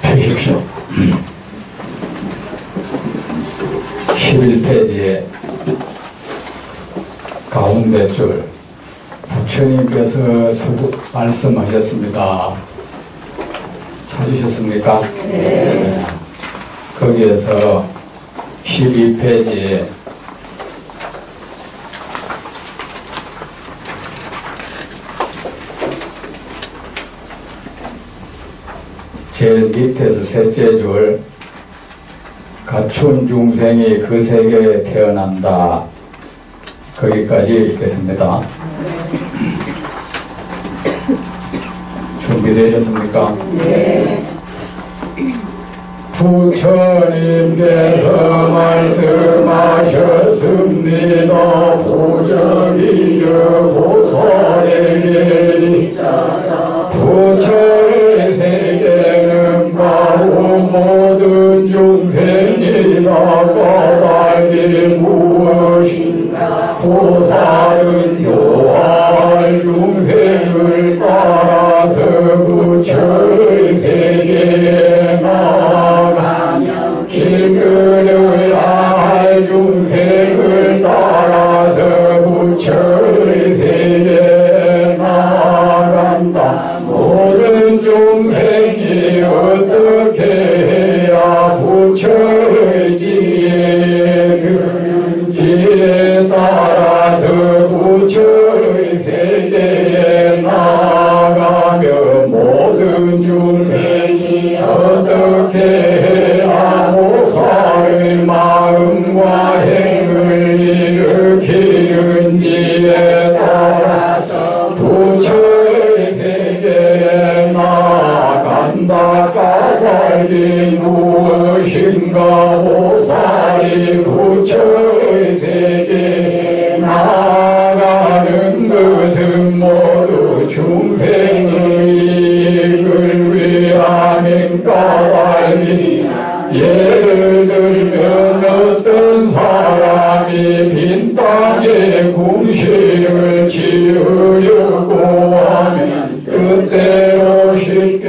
펴십시오. 11페이지에 가운데 줄 부처님께서 말씀하셨습니다. 찾으셨습니까? 네. 거기에서 12페이지에 제일 밑에서 셋째 줄 갖춘 중생이 그 세계에 태어난다. 거기까지 읽겠습니다. 준비되셨습니까? 네. 부처님께서 말씀하셨습니다. 보정이여 보살에게 있어서 부처의 세계는 바로 모든 중생이 다 까닭이 무엇인가. 보살은 요할 중생을 따라서 부처의 세계에 나아가며 길 끊어야 할 중생을 따라서 부처의 세계에 나아간다. 모든 중생이 어떻게 해야 부처의 지혜에 드는지에 따라서 부처의 세계에 나아가며 모든 중생이 어떻게 해야 보살의 마음과 행을 일으키는지에 따라서 부처의 세계에 나아간다. 까닭이 무엇인가. 보살이 부처의 세계에 나아가는 것은 모두 중생의 이익을 위함인 까닭이. 예를 들면 어떤 사람이 빈 땅에 궁실을 지으려고 하면 뜻대로 쉽게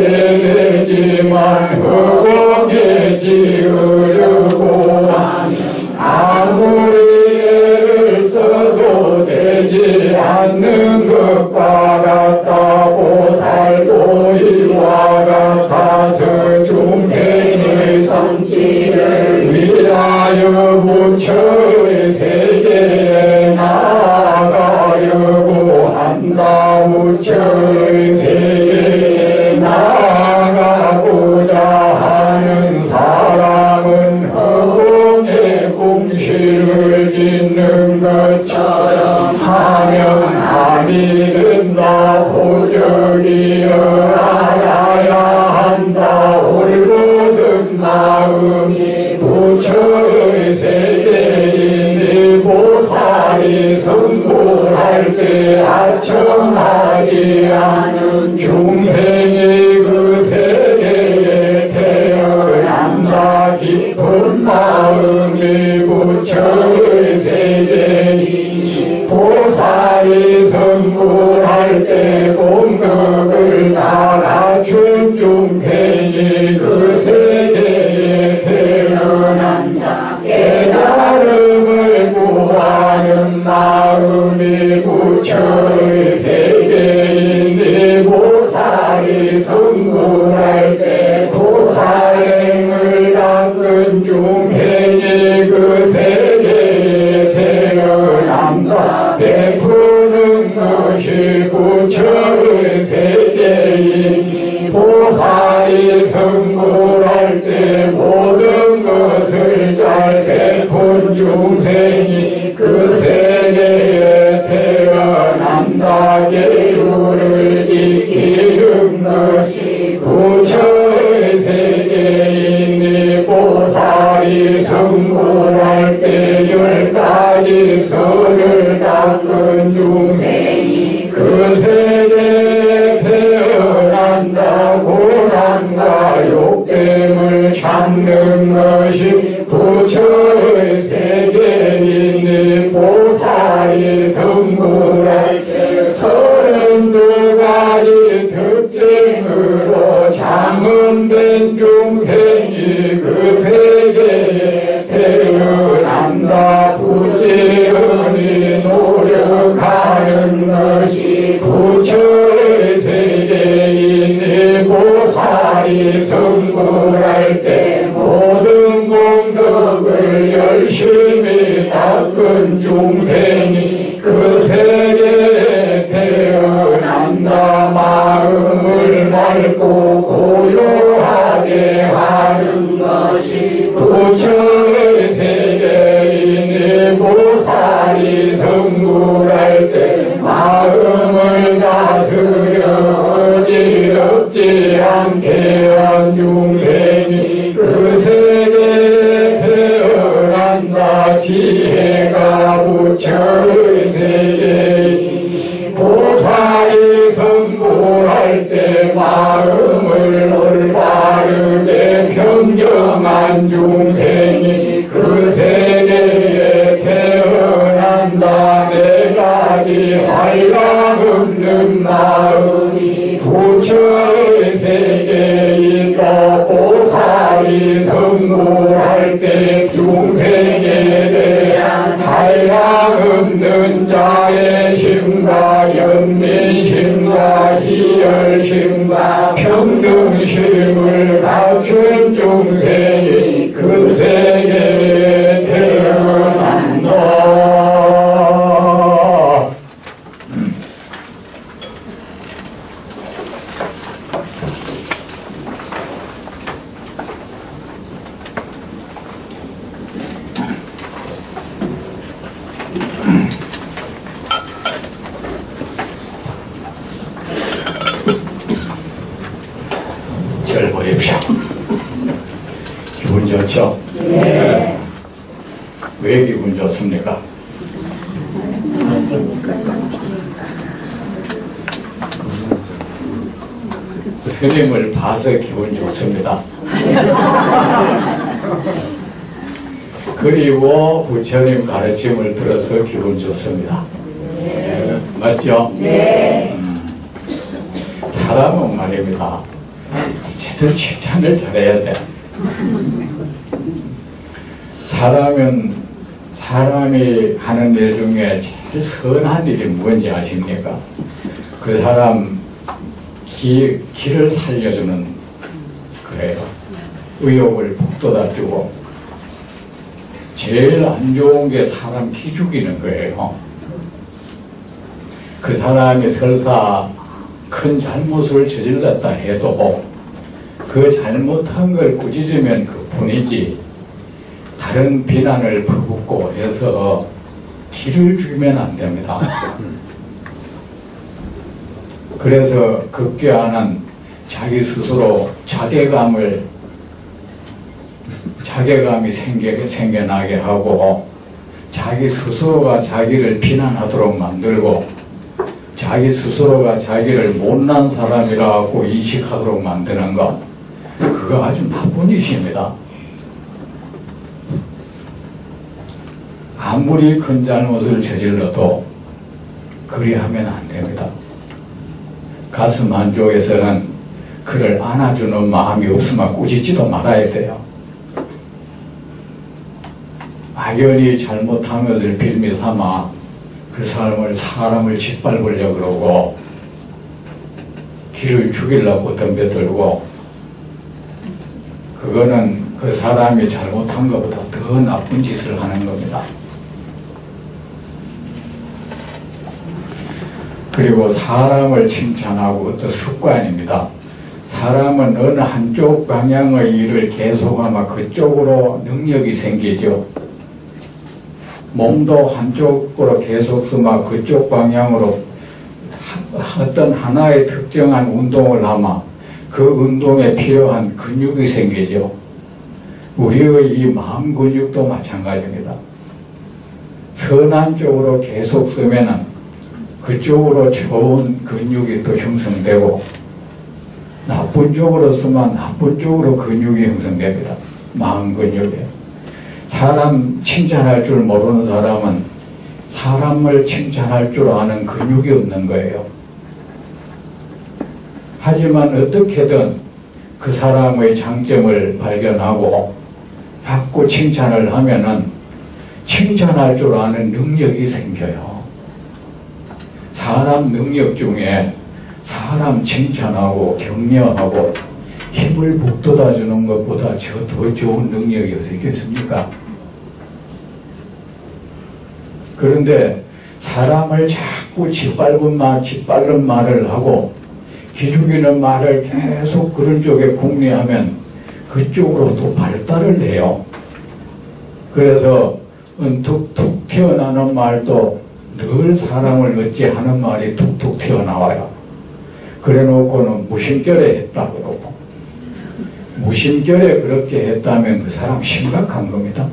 되지만 허공에 지으려고 하면 아무리 애를 써도 되지 않는 것과 같다. 보살도 이와 같아서 중생의 성취를 위하여 부처의 세계에 나아가려고 한다. 부처의 세계에 나아가고자 하는 사람은 허공에 궁실을 짓는 것처럼 하면 함이 된다. 보적이여 알아야 한다. 올곧은 마음이 부처의 세계이니 보살이 성불할 때 아첨하지 않은 중생이 그 세계에 태어난다. 깊은 마음이 부처의 세계이니 보살이 성불할 때 공덕을 다 갖춘 중생이 그 세계에 태어난다. 깨달음을 구하는 마음이 부처의 세계이니 보살이 성불할 때 보살행을 닦은 중생이 그 세계에 태어난다. 베푸는 것이 부처의 세계이니 보살이 성불할 때 모든 것을 잘 베푼 중생이 그 세계에 태어난다. 계율을 지키는 것이 부처의 세계이니 보살이 성불할 때 10가지 선을 닦은 중생이 그 세계에 태어난 중생이 그 세계에 태어난다. 지혜가 부처의 세계에 보살이 성불할 때 마음을 올바르게 평정한 중생이 그 세계에 태어난다. 네 가지 한량 없는 마음이 부처의 세계에 있고 보살이 성불할 때 중생에 대한 한량 없는 자애심과 연민심과 희열심과 평등심을 갖춘 중생이 그 세계에 태어난다. 절 보십시오. 기분 좋죠? 네. 왜 기분 좋습니까? 스님을 봐서 기분 좋습니다. 그리고 부처님 가르침을 들어서 기분 좋습니다. 네. 맞죠? 네. 사람은 말입니다. 어쨌든 칭찬을 잘해야 돼. 사람이 하는 일 중에 제일 선한 일이 뭔지 아십니까? 그 사람 길을 살려주는 거예요. 의욕을 북돋아주고 제일 안 좋은 게 사람 기 죽이는 거예요. 그 사람이 설사 큰 잘못을 저질렀다 해도 그 잘못한 걸 꾸짖으면 그뿐이지 다른 비난을 퍼붓고 해서 기를 죽이면 안 됩니다. 그래서 급기야는 자기 스스로 자괴감이 생겨나게 하고 자기 스스로가 자기를 비난하도록 만들고 자기 스스로가 자기를 못난 사람이라고 인식하도록 만드는 것, 그거 아주 나쁜 짓입니다. 아무리 큰 잘못을 저질러도 그리 하면 안 됩니다. 가슴 한쪽에서는 그를 안아주는 마음이 없으면 꾸짖지도 말아야 돼요. 막연히 잘못한 것을 빌미 삼아 그 사람을 짓밟으려고 그러고 길을 죽이려고 덤벼들고, 그거는 그 사람이 잘못한 것보다 더 나쁜 짓을 하는 겁니다. 그리고 사람을 칭찬하고 어떤 습관입니다. 사람은 어느 한쪽 방향의 일을 계속하면 그쪽으로 능력이 생기죠. 몸도 한쪽으로 계속 쓰면 그쪽 방향으로 어떤 하나의 특정한 운동을 하면 그 운동에 필요한 근육이 생기죠. 우리의 이 마음 근육도 마찬가지입니다. 선한 쪽으로 계속 쓰면은 그쪽으로 좋은 근육이 또 형성되고, 나쁜 쪽으로 쓰면 나쁜 쪽으로 근육이 형성됩니다. 마음 근육이. 사람 칭찬할 줄 모르는 사람은 사람을 칭찬할 줄 아는 근육이 없는 거예요. 하지만 어떻게든 그 사람의 장점을 발견하고 자꾸 칭찬을 하면은 칭찬할 줄 아는 능력이 생겨요. 사람 능력 중에 사람 칭찬하고 격려하고 힘을 북돋아 주는 것보다 더 좋은 능력이 어디 있겠습니까? 그런데 사람을 자꾸 짓밟은 말을 하고 기죽이는 말을 계속 그런 쪽에 궁리하면 그쪽으로 또 발달을 해요. 그래서 툭툭 튀어나오는 말도 늘 사람을 어찌하는 말이 툭툭 튀어나와요. 그래 놓고는 무심결에 했다 그러고, 무심결에 그렇게 했다면 그 사람 심각한 겁니다.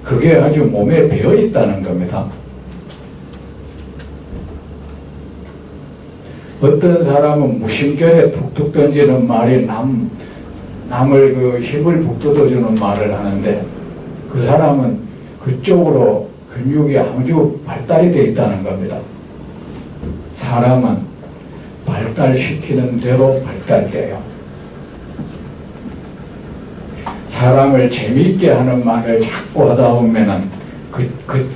그게 아주 몸에 배어 있다는 겁니다. 어떤 사람은 무심결에 툭툭 던지는 말이 남을 그 힘을 북돋아주는 말을 하는데 그 사람은 그쪽으로 근육이 아주 발달이 되어 있다는 겁니다. 사람은 발달시키는 대로 발달돼요. 사람을 재미있게 하는 말을 자꾸 하다 보면은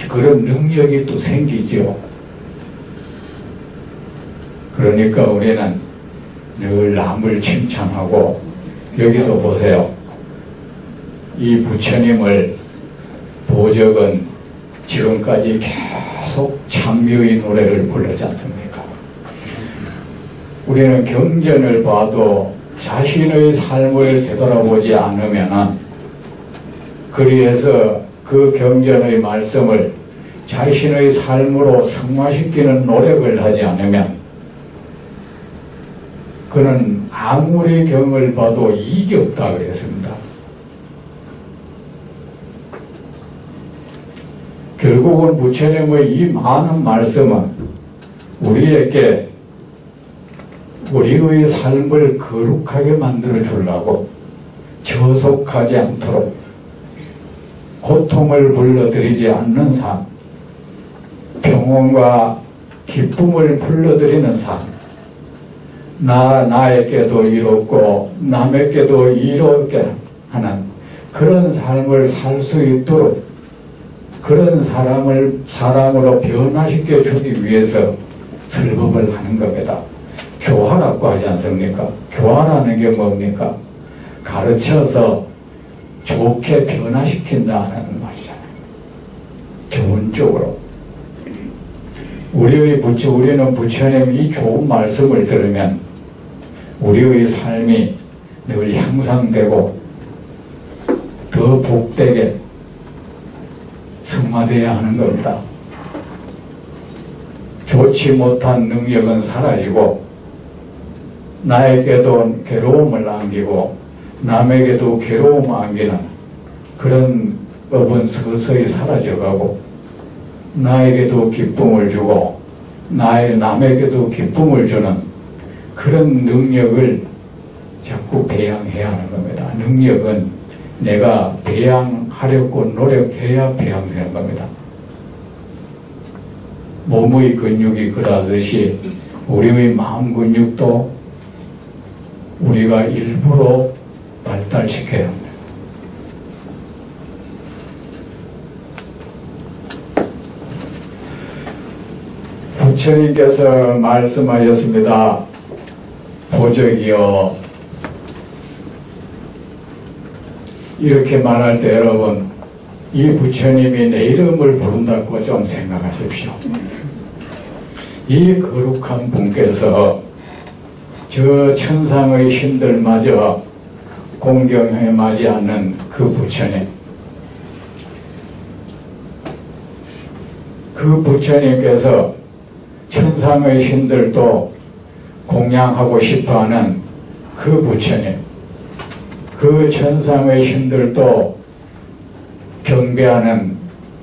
그런 능력이 또 생기죠. 그러니까 우리는 늘 남을 칭찬하고, 여기서 보세요. 이 부처님을 보적은 지금까지 계속 찬미의 노래를 부르지 않습니까? 우리는 경전을 봐도 자신의 삶을 되돌아보지 않으면, 그리해서 그 경전의 말씀을 자신의 삶으로 승화시키는 노력을 하지 않으면 그는 아무리 경을 봐도 이익이 없다 그랬습니다. 결국은 부처님의 이 많은 말씀은 우리에게 우리의 삶을 거룩하게 만들어 주려고 저속하지 않도록 고통을 불러들이지 않는 삶, 평온과 기쁨을 불러들이는 삶, 나에게도 이롭고 남에게도 이롭게 하는 그런 삶을 살 수 있도록 그런 사람으로 변화시켜 주기 위해서 설법을 하는 겁니다. 교화라고 하지 않습니까? 교화라는 게 뭡니까? 가르쳐서 좋게 변화시킨다는 말이잖아요. 좋은 쪽으로. 우리는 부처님이 이 좋은 말씀을 들으면 우리의 삶이 늘 향상되고 더 복되게 승화되어야 하는 겁니다. 좋지 못한 능력은 사라지고 나에게도 괴로움을 안기고 남에게도 괴로움을 안기는 그런 법은 서서히 사라져가고 나에게도 기쁨을 주고 남에게도 기쁨을 주는 그런 능력을 자꾸 배양해야 하는 겁니다. 능력은 내가 배양하려고 노력해야 배양되는 겁니다. 몸의 근육이 그러듯이 우리의 마음 근육도 우리가 일부러 발달시켜야 합니다. 부처님께서 말씀하셨습니다. 보적이여, 이렇게 말할 때 여러분 이 부처님이 내 이름을 부른다고 좀 생각하십시오. 이 거룩한 분께서 저 천상의 신들마저 공경하지 않는 그 부처님, 그 부처님께서 천상의 신들도 공양하고 싶어하는 그 부처님, 그 천상의 신들도 경배하는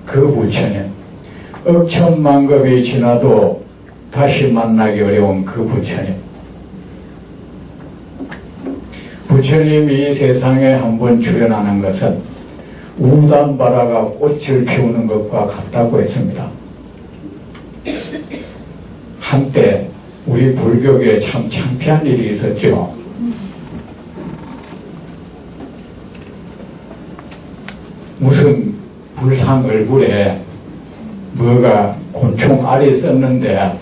그 부처님, 억천만급이 지나도 다시 만나기 어려운 그 부처님, 부처님이 이 세상에 한번 출현하는 것은 우단바라가 꽃을 피우는 것과 같다고 했습니다. 한때 우리 불교계에 참 창피한 일이 있었죠. 무슨 불상 얼굴에 뭐가 곤충 알이 썼는데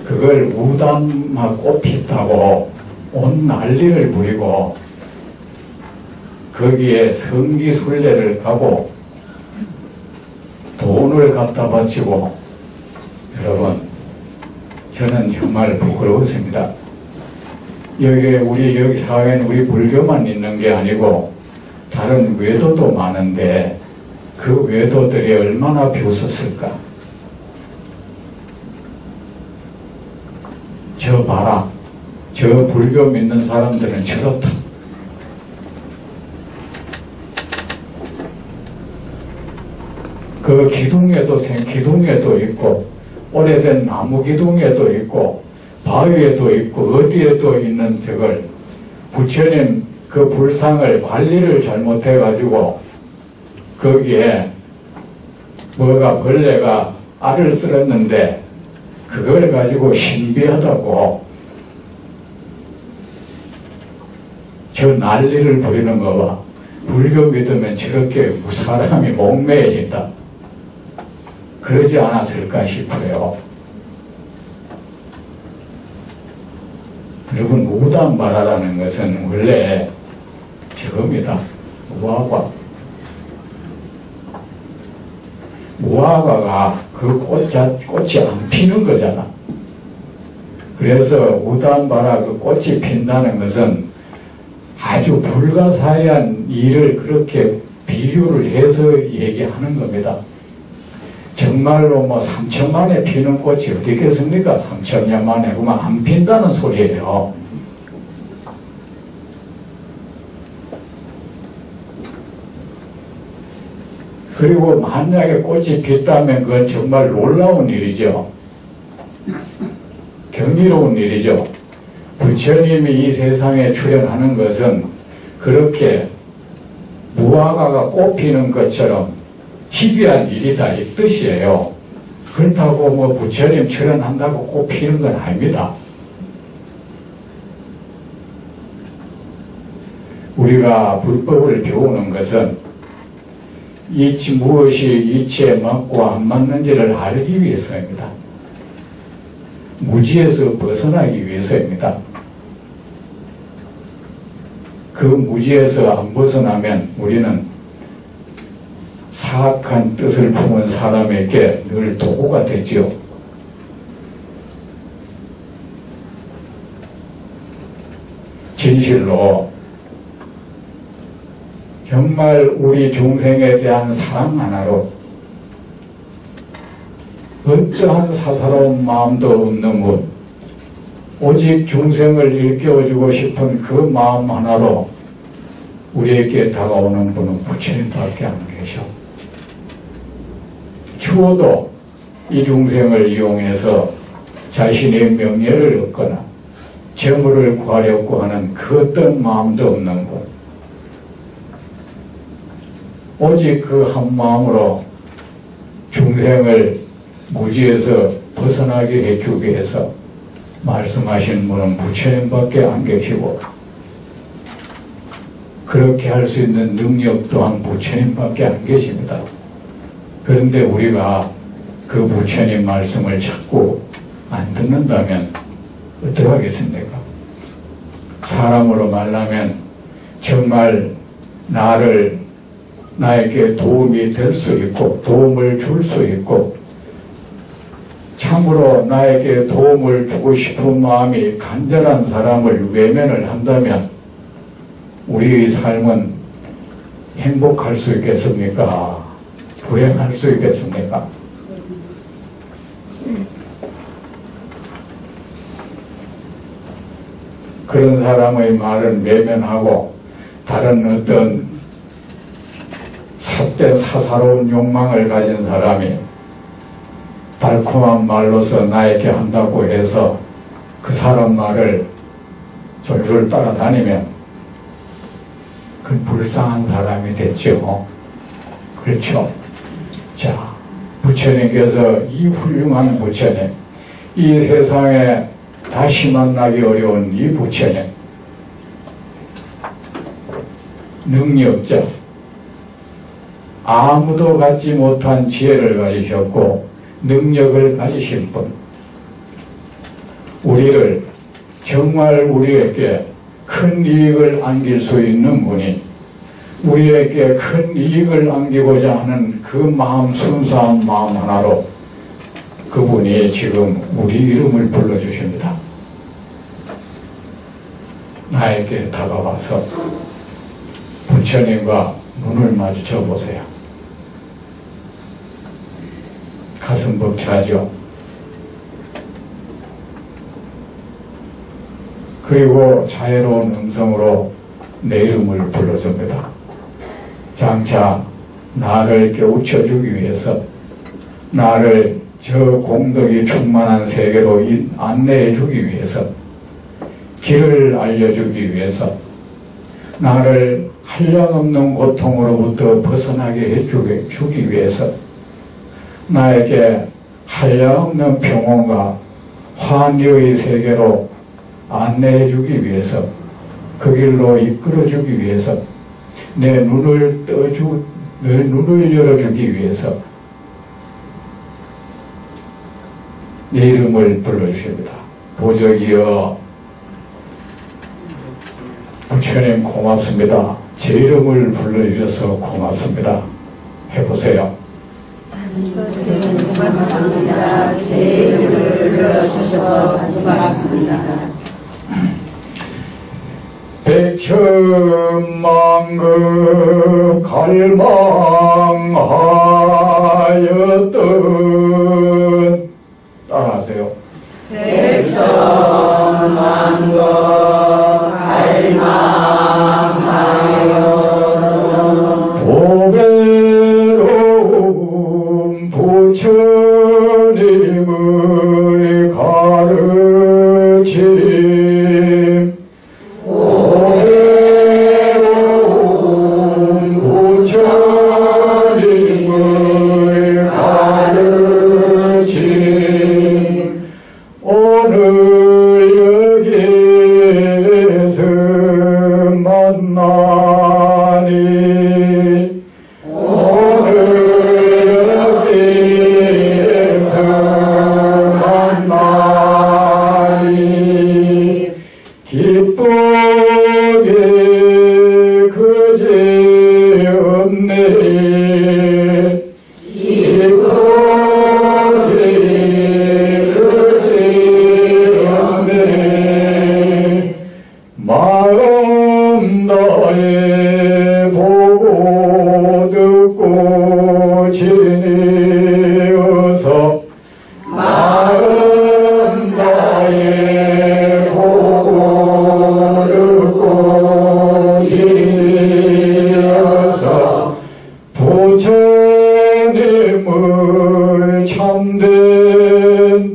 그걸 우담막 꽃이 있다고 온 난리를 부리고 거기에 성기순례를 가고 돈을 갖다 바치고, 여러분 저는 정말 부끄러웠습니다. 여기 사회에는 우리 불교만 있는 게 아니고 다른 외도도 많은데 그 외도들이 얼마나 비웃었을까. 저 봐라, 저 불교 믿는 사람들은 저렇다. 그 기둥에도 있고 오래된 나무 기둥에도 있고 바위에도 있고 어디에도 있는 저걸 부처님 그 불상을 관리를 잘못해 가지고 거기에 뭐가 벌레가 알을 쓸었는데 그걸 가지고 신비하다고 저 난리를 부리는 거 봐. 불교 믿으면 저렇게 사람이 몽매해진다. 그러지 않았을까 싶어요. 여러분, 우담바라라는 것은 원래 저겁니다. 무화과. 무화과가 그 꽃이 안 피는 거잖아. 그래서 우담바라 그 꽃이 핀다는 것은 아주 불가사의한 일을 그렇게 비유를 해서 얘기하는 겁니다. 정말로 뭐 3천만에 피는 꽃이 어디 있겠습니까? 3천년 만에 그만 안 핀다는 소리예요. 그리고 만약에 꽃이 폈다면 그건 정말 놀라운 일이죠. 경이로운 일이죠. 부처님이 이 세상에 출현하는 것은 그렇게 무화과가 꽃피는 것처럼 희귀한 일이다 이 뜻이에요. 그렇다고 뭐 부처님 출현한다고 꽃 피는 건 아닙니다. 우리가 불법을 배우는 것은 무엇이 이치에 맞고 안 맞는지를 알기 위해서입니다. 무지에서 벗어나기 위해서입니다. 그 무지에서 안 벗어나면 우리는 사악한 뜻을 품은 사람에게 늘 도구가 되지요. 진실로 정말 우리 중생에 대한 사랑 하나로 어떠한 사사로운 마음도 없는 분, 오직 중생을 일깨워주고 싶은 그 마음 하나로 우리에게 다가오는 분은 부처님밖에 안 계셔. 추워도 이 중생을 이용해서 자신의 명예를 얻거나 재물을 구하려고 하는 그 어떤 마음도 없는 분, 오직 그 한 마음으로 중생을 무지에서 벗어나게 해주기 위해서 말씀하신 분은 부처님밖에 안 계시고 그렇게 할 수 있는 능력 또한 부처님밖에 안 계십니다. 그런데 우리가 그 부처님 말씀을 자꾸 안 듣는다면 어떡하겠습니까? 사람으로 말하면 정말 나에게 도움이 될 수 있고 도움을 줄 수 있고 참으로 나에게 도움을 주고 싶은 마음이 간절한 사람을 외면을 한다면 우리의 삶은 행복할 수 있겠습니까? 불행할 수 있겠습니까? 그런 사람의 말은 외면하고 다른 어떤 삿된 사사로운 욕망을 가진 사람이 달콤한 말로서 나에게 한다고 해서 그 사람 말을 졸졸 따라다니면 그건 불쌍한 사람이 됐죠. 그렇죠. 자, 부처님께서 이 훌륭한 부처님, 이 세상에 다시 만나기 어려운 이 부처님, 능력자, 아무도 갖지 못한 지혜를 가지셨고 능력을 가지신 분, 우리를 정말 우리에게 큰 이익을 안길 수 있는 분이 우리에게 큰 이익을 안기고자 하는 그 마음, 순수한 마음 하나로 그분이 지금 우리 이름을 불러주십니다. 나에게 다가와서 부처님과 눈을 마주쳐 보세요. 가슴 벅차죠. 그리고 자애로운 음성으로 내 이름을 불러줍니다. 장차 나를 깨우쳐주기 위해서, 나를 저 공덕이 충만한 세계로 안내해주기 위해서, 길을 알려주기 위해서, 나를 한량없는 고통으로부터 벗어나게 해주기 위해서, 나에게 한량없는 평온과 환희의 세계로 안내해주기 위해서, 그 길로 이끌어주기 위해서, 내 눈을 열어주기 위해서 내 이름을 불러주십니다. 보적이여, 부처님 고맙습니다. 제 이름을 불러주셔서 고맙습니다. 해보세요. 고맙습니다. 제 이름을 불러주셔서 고맙습니다. 백천만급 갈망하였던, 따라하세요. 백천만급 갈망하였던 보배로운 부처님의 가르침, 부처님의 가르침, 오늘 여기에서 만나니, 오늘 여기에서 만나니, 기쁘게 그지없네, 기쁘게 그지없네, 마음 다해 보고 듣고 지내어서, 마음 다해 보고 듣고 지내어서 부처님을 참된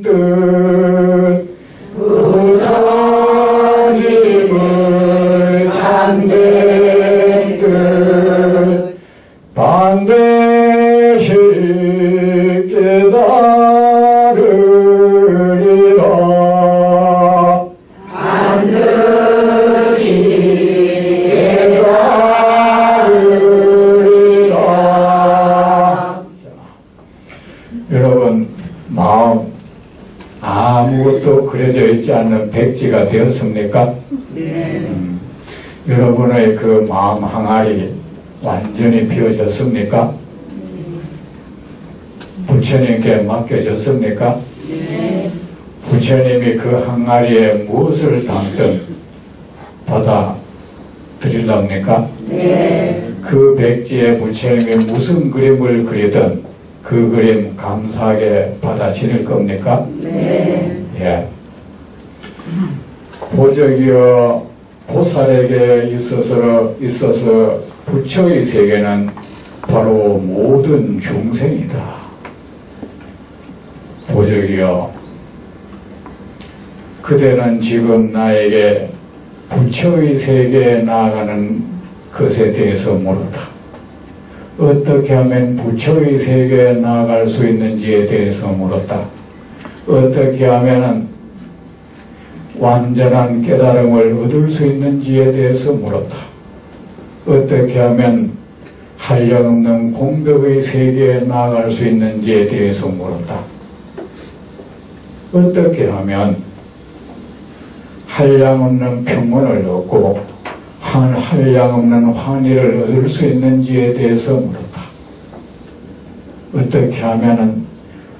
뜻, 부처님을 참된 뜻 반드시 깨달으리라, 반드시 깨달으리라. 여러분, 마음 아무것도 그려져 있지 않는 백지가 되었습니까? 네. 여러분의 그 마음 항아리 완전히 비워졌습니까? 부처님께 맡겨졌습니까? 네. 부처님이 그 항아리에 무엇을 담든 받아 드리랍니까? 네. 그 백지에 부처님이 무슨 그림을 그리든 그 그림 감사하게 받아 지낼 겁니까? 네. 예. 보적이여, 보살에게 있어서 부처의 세계는 바로 모든 중생이다. 보적이여, 그대는 지금 나에게 부처의 세계에 나아가는 것에 대해서 물었다. 어떻게 하면 부처의 세계에 나아갈 수 있는지에 대해서 물었다. 어떻게 하면 완전한 깨달음을 얻을 수 있는지에 대해서 물었다. 어떻게 하면 한량없는 공덕의 세계에 나아갈 수 있는지에 대해서 물었다. 어떻게 하면 한량없는 평온을 얻고 한량없는 환희를 얻을 수 있는지에 대해서 물었다. 어떻게 하면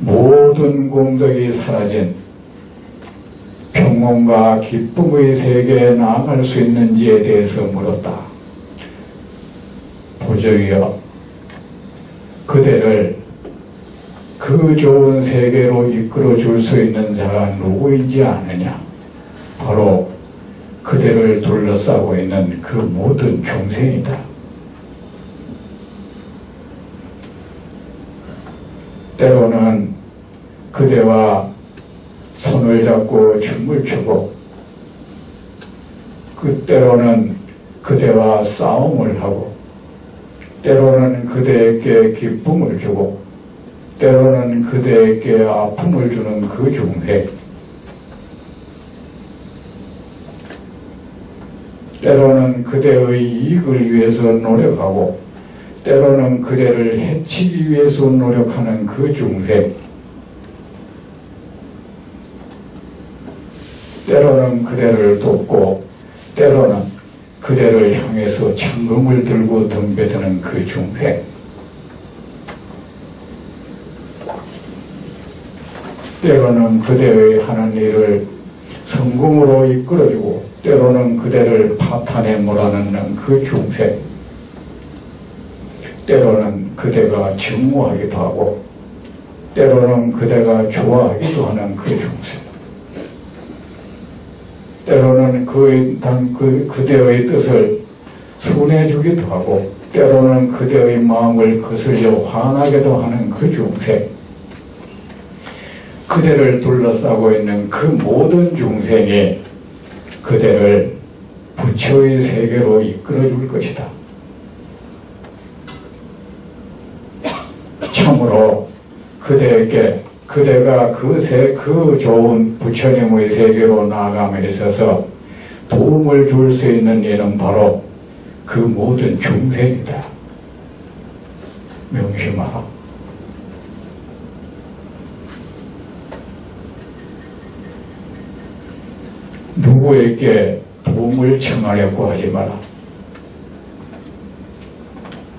모든 공덕이 사라진 평온과 기쁨의 세계에 나아갈 수 있는지에 대해서 물었다. 보적이여, 그대를 그 좋은 세계로 이끌어 줄 수 있는 자가 누구인지 아느냐? 바로 그대를 둘러싸고 있는 그 모든 중생이다. 그대와 손을 잡고 춤을 추고 때로는 그대와 싸움을 하고 때로는 그대에게 기쁨을 주고 때로는 그대에게 아픔을 주는 그 중생, 때로는 그대의 이익을 위해서 노력하고 때로는 그대를 해치기 위해서 노력하는 그 중생, 때로는 그대를 돕고 때로는 그대를 향해서 창금을 들고 덤벼드는 그 중생, 때로는 그대의 하는 일을 성공으로 이끌어주고 때로는 그대를 파탄에 몰아넣는 그 중생, 때로는 그대가 증오하기도 하고 때로는 그대가 좋아하기도 하는 그 중생, 때로는 그대의 뜻을 순해주기도 하고 때로는 그대의 마음을 거슬려 화나게도 하는 그 중생, 그대를 둘러싸고 있는 그 모든 중생이 그대를 부처의 세계로 이끌어줄 것이다. 참으로 그대에게 그대가 그 좋은 부처님의 세계로 나아감에 있어서 도움을 줄 수 있는 이는 바로 그 모든 중생이다. 명심하라. 누구에게 도움을 청하려고 하지 마라.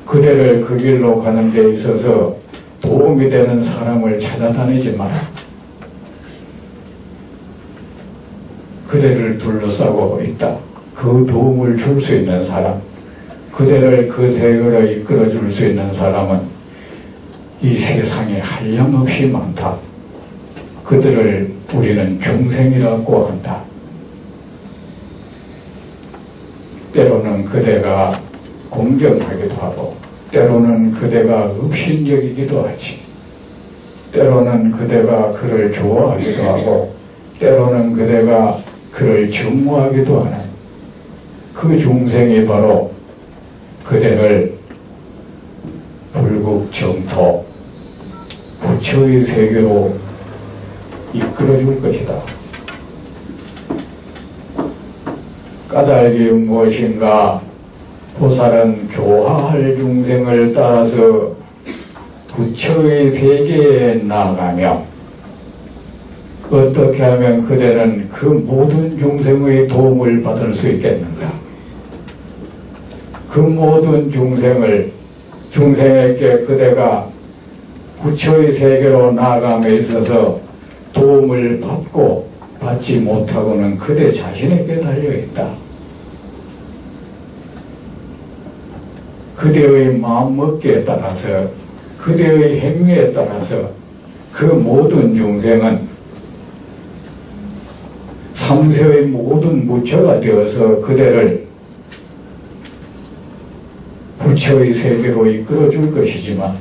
그대를 그 길로 가는 데 있어서 도움이 되는 사람을 찾아다니지 마라. 그대를 둘러싸고 있다. 그 도움을 줄 수 있는 사람, 그대를 그 세계로 이끌어 줄 수 있는 사람은 이 세상에 한량없이 많다. 그들을 우리는 중생이라고 한다. 때로는 그대가 공경하기도 하고 때로는 그대가 업신여기기도 하지. 때로는 그대가 그를 좋아하기도 하고 때로는 그대가 그를 증오하기도 하는 그 중생이 바로 그대를 불국정토 부처의 세계로 이끌어줄 것이다. 까닭이 무엇인가? 보살은 교화할 중생을 따라서 부처의 세계에 나아가며 어떻게 하면 그대는 그 모든 중생의 도움을 받을 수 있겠는가? 그 모든 중생에게 그대가 부처의 세계로 나아감에 있어서 도움을 받고 받지 못하고는 그대 자신에게 달려있다. 그대의 마음먹기에 따라서 그대의 행위에 따라서 그 모든 중생은 삼세의 모든 부처가 되어서 그대를 부처의 세계로 이끌어줄 것이지만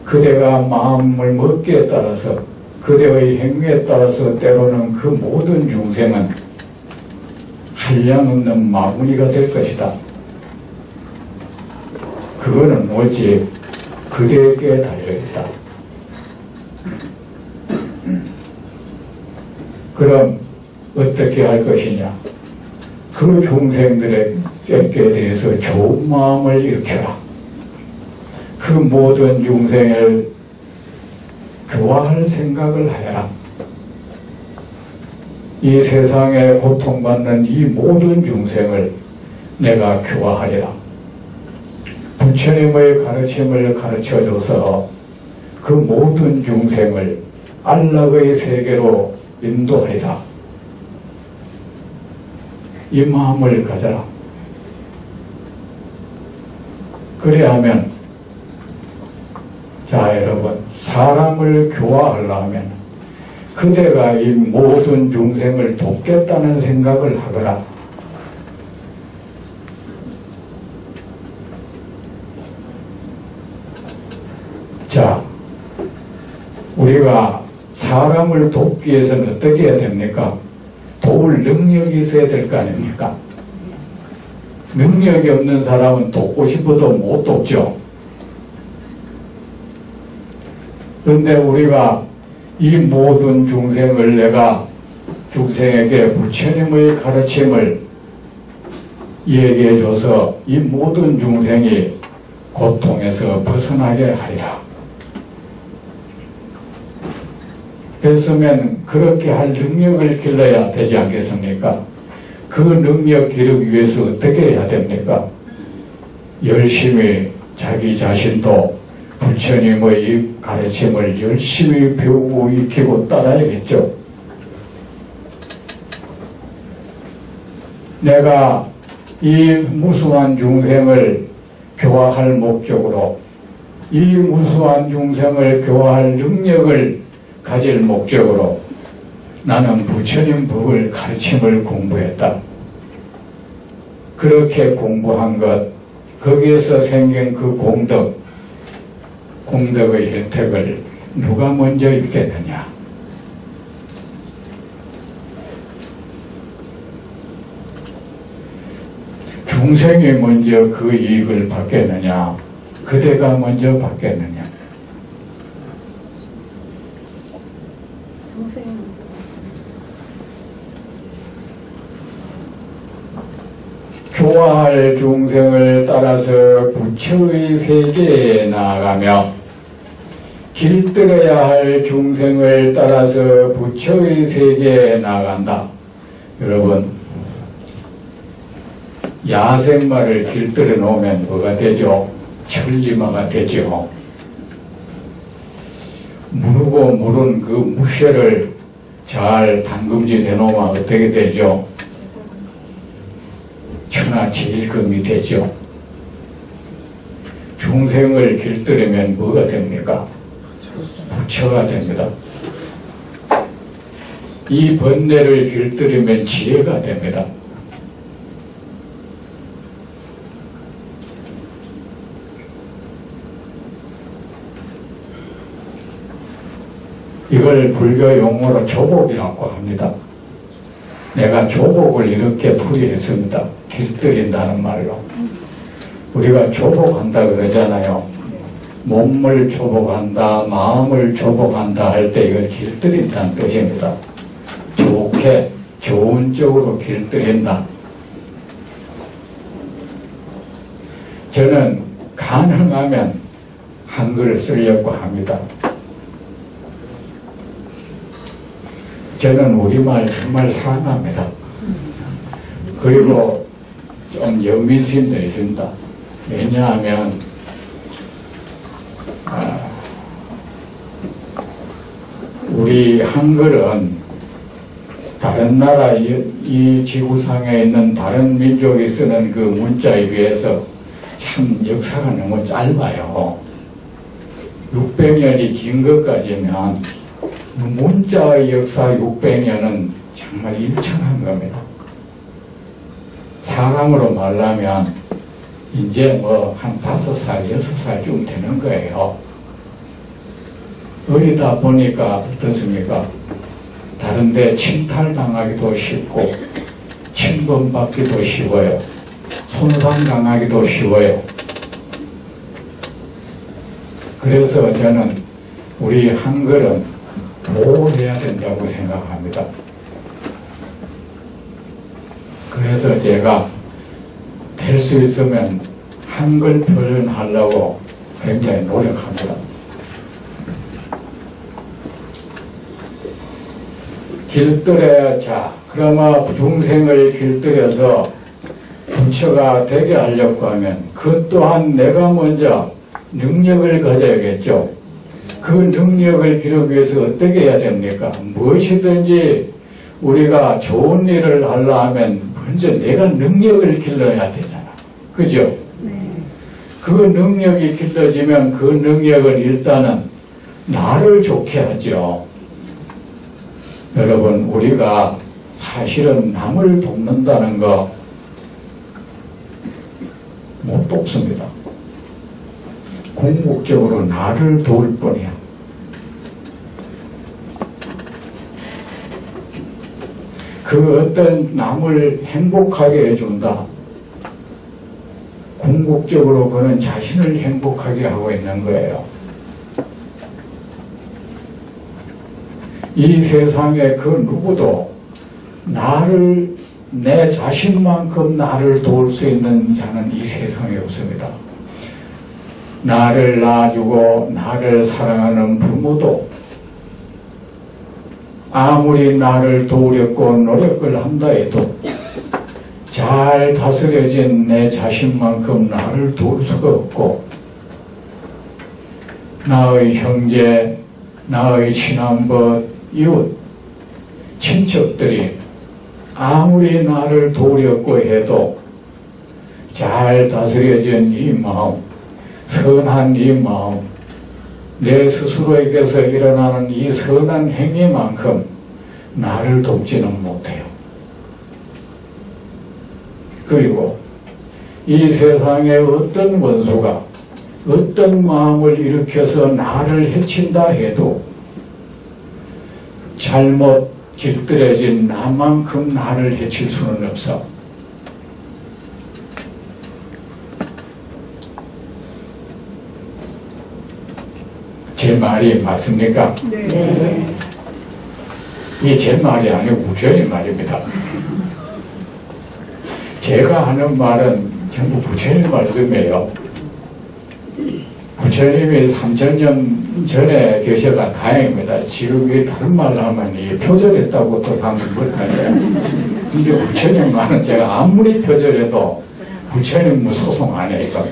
그대가 마음을 먹기에 따라서 그대의 행위에 따라서 때로는 그 모든 중생은 한량없는 마구니가 될 것이다. 그거는 오직 그대에게 달려있다. 그럼 어떻게 할 것이냐? 그 중생들에게 대해서 좋은 마음을 일으켜라. 그 모든 중생을 교화할 생각을 하여라. 이 세상에 고통받는 이 모든 중생을 내가 교화하리라. 부처님의 가르침을 가르쳐줘서 그 모든 중생을 안락의 세계로 인도하리라. 이 마음을 가져라. 그래야 하면, 자 여러분, 사람을 교화하려면 그대가 이 모든 중생을 돕겠다는 생각을 하거라. 자, 우리가 사람을 돕기 위해서는 어떻게 해야 됩니까? 도울 능력이 있어야 될 거 아닙니까? 능력이 없는 사람은 돕고 싶어도 못 돕죠. 그런데 우리가 이 모든 중생을 내가 중생에게 부처님의 가르침을 얘기해줘서 이 모든 중생이 고통에서 벗어나게 하리라. 그랬으면 그렇게 할 능력을 길러야 되지 않겠습니까? 그 능력 기르기 위해서 어떻게 해야 됩니까? 열심히 자기 자신도 부처님의 이 가르침을 열심히 배우고 익히고 따라야겠죠. 내가 이 무수한 중생을 교화할 목적으로, 이 무수한 중생을 교화할 능력을 가질 목적으로 나는 부처님 법을 가르침을 공부했다. 그렇게 공부한 것, 거기에서 생긴 그 공덕의 혜택을 누가 먼저 입겠느냐? 중생이 먼저 그 이익을 받겠느냐? 그대가 먼저 받겠느냐? 교화할 중생을 따라서 부처의 세계에 나아가며 길들여야 할 중생을 따라서 부처의 세계에 나아간다. 여러분, 야생마를 길들여 놓으면 뭐가 되죠? 천리마가 되죠. 무르고 무른 그 무쇠를 잘 담금질 해놓으면 어떻게 되죠? 천하제일금이 되죠. 중생을 길들이면 뭐가 됩니까? 부처가 됩니다. 이 번뇌를 길들이면 지혜가 됩니다. 이걸 불교 용어로 조복이라고 합니다. 내가 조복을 이렇게 풀이했습니다. 길들인다는 말로. 우리가 조복한다 그러잖아요. 몸을 조복한다, 마음을 조복한다 할 때 이걸 길들인다는 뜻입니다. 좋게, 좋은 쪽으로 길들인다. 저는 가능하면 한글을 쓰려고 합니다. 저는 우리말 정말 사랑합니다. 그리고 좀 연민심도 있습니다. 왜냐하면 우리 한글은 다른 나라 이 지구상에 있는 다른 민족이 쓰는 그 문자에 비해서 참 역사가 너무 짧아요. 600년이 긴 것까지면 문자의 역사 600년은 정말 일천한 겁니다. 사람으로 말하면 이제 뭐 한 5살, 6살쯤 되는 거예요. 어리다 보니까 어떻습니까? 다른데 침탈당하기도 쉽고 침범받기도 쉬워요. 손상당하기도 쉬워요. 그래서 저는 우리 한글은 보호해야 된다고 생각합니다. 그래서 제가 될 수 있으면 한글 표현하려고 굉장히 노력합니다. 길들여야, 그러면 중생을 길들여서 부처가 되게 하려고 하면 그 또한 내가 먼저 능력을 가져야겠죠. 그 능력을 기르기 위해서 어떻게 해야 됩니까? 무엇이든지 우리가 좋은 일을 하려 하면 먼저 내가 능력을 길러야 되잖아. 그죠? 네. 그 능력이 길러지면 그 능력을 일단은 나를 좋게 하죠. 여러분, 우리가 사실은 남을 돕는다는 거 못 돕습니다. 궁극적으로 나를 도울 뿐이야. 그 어떤 남을 행복하게 해준다. 궁극적으로 그는 자신을 행복하게 하고 있는 거예요. 이 세상에 그 누구도 나를, 내 자신만큼 나를 도울 수 있는 자는 이 세상에 없습니다. 나를 낳아주고 나를 사랑하는 부모도 아무리 나를 도우려고 노력을 한다 해도 잘 다스려진 내 자신만큼 나를 도울 수가 없고, 나의 형제, 나의 친한벗, 이웃, 친척들이 아무리 나를 도우려고 해도 잘 다스려진 이 마음, 선한 이 마음, 내 스스로에게서 일어나는 이 선한 행위만큼 나를 돕지는 못해요. 그리고 이 세상에 어떤 원수가 어떤 마음을 일으켜서 나를 해친다 해도 잘못 길들여진 나만큼 나를 해칠 수는 없어. 제 말이 맞습니까? 네. 이게 제 말이 아니고 부처님 말입니다. 제가 하는 말은 전부 부처님 말씀이에요. 부처님이 3000년 전에 계셔가 다행입니다. 지금 이 다른 말로 하면 이 표절했다고 또 하면 못하네요. 근데 부처님 말은 제가 아무리 표절해도 부처님 뭐 소송 안 해요.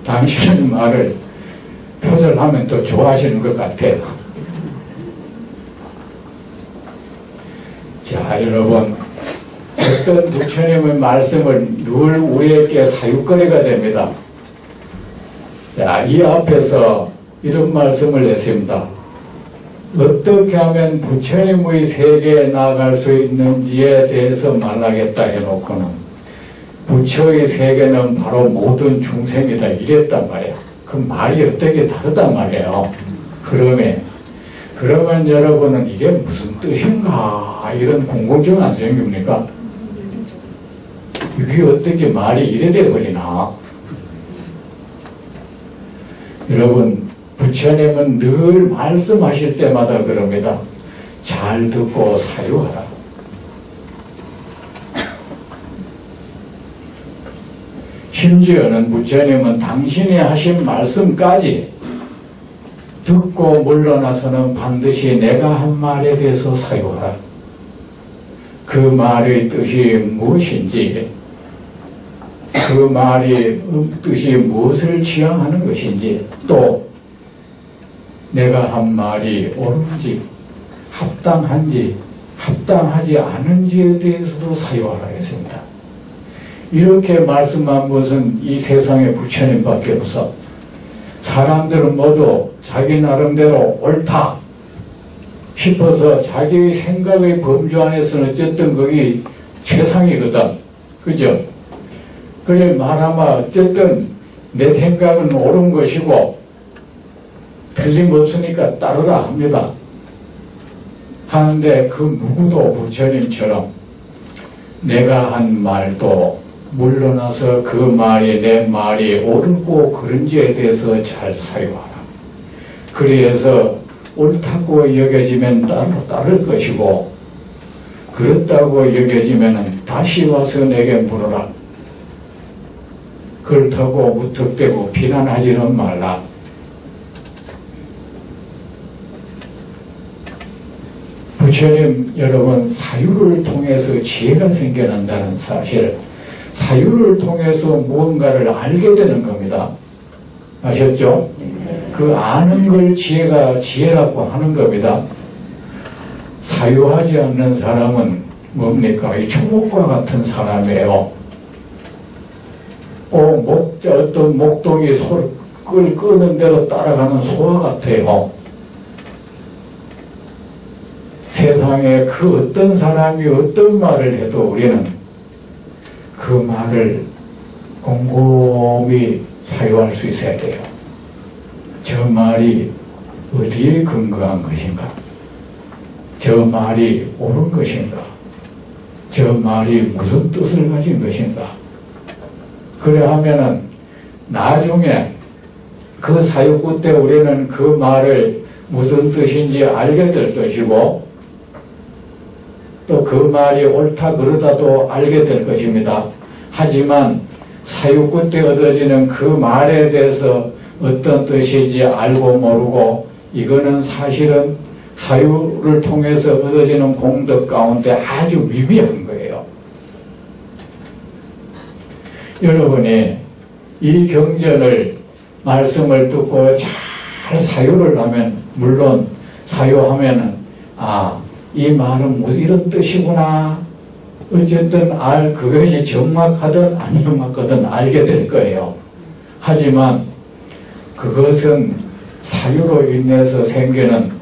당신의 말을 표절하면 더 좋아하시는 것 같아요. 자, 여러분, 어떤 부처님의 말씀은 늘 우리에게 사유거리가 됩니다. 자, 이 앞에서 이런 말씀을 했습니다. 어떻게 하면 부처님의 세계에 나아갈 수 있는지에 대해서 말하겠다 해놓고는 부처의 세계는 바로 모든 중생이다 이랬단 말이에요. 그 말이 어떻게 다르단 말이에요. 그러면 여러분은 이게 무슨 뜻인가 이런 궁금증 안 생깁니까? 이게 어떻게 말이 이래 돼버리나? 여러분, 부처님은 늘 말씀하실 때마다 그럽니다. 잘 듣고 사유하라. 심지어는 부처님은 당신이 하신 말씀까지 듣고 물러나서는 반드시 내가 한 말에 대해서 사유하라. 그 말의 뜻이 무엇인지, 그 말이 뜻이 무엇을 지향하는 것인지, 또 내가 한 말이 옳은지, 합당한지, 합당하지 않은지에 대해서도 사유하라 했습니다. 이렇게 말씀한 것은 이 세상에 부처님밖에 없어. 사람들은 모두 자기 나름대로 옳다 싶어서 자기의 생각의 범주 안에서는 어쨌든 거기 최상이거든. 그죠? 그래 말하면 어쨌든 내 생각은 옳은 것이고 틀림없으니까 따르라 합니다. 하는데 그 누구도 부처님처럼 내가 한 말도 물러나서 그 말이 내 말이 옳고 그른지에 대해서 잘 사유하라. 그래서 옳다고 여겨지면 따를 것이고 그렇다고 여겨지면 다시 와서 내게 물어라. 그렇다고 무턱대고 비난하지는 말라. 부처님 여러분, 사유를 통해서 지혜가 생겨난다는 사실, 사유를 통해서 무언가를 알게 되는 겁니다. 아셨죠? 그 아는 걸 지혜라고 하는 겁니다. 사유하지 않는 사람은 뭡니까? 이 초목과 같은 사람이에요. 꼭 어떤 목동이 소를 끄는 대로 따라가는 소와 같아요. 세상에 그 어떤 사람이 어떤 말을 해도 우리는 그 말을 곰곰이 사유할 수 있어야 돼요. 저 말이 어디에 근거한 것인가? 저 말이 옳은 것인가? 저 말이 무슨 뜻을 가진 것인가? 그래 하면은 나중에 그 사육구 때 우리는 그 말을 무슨 뜻인지 알게 될 것이고 또 그 말이 옳다 그러다도 알게 될 것입니다. 하지만 사육구 때 얻어지는 그 말에 대해서 어떤 뜻인지 알고 모르고 이거는 사실은 사유를 통해서 얻어지는 공덕 가운데 아주 미비한 거예요. 여러분이 이 경전을 말씀을 듣고 잘 사유를 하면 물론 사유하면은 이 말은 뭐 이런 뜻이구나 어쨌든 그것이 정확하든 안 정확하든 알게 될 거예요. 하지만 그것은 사유로 인해서 생기는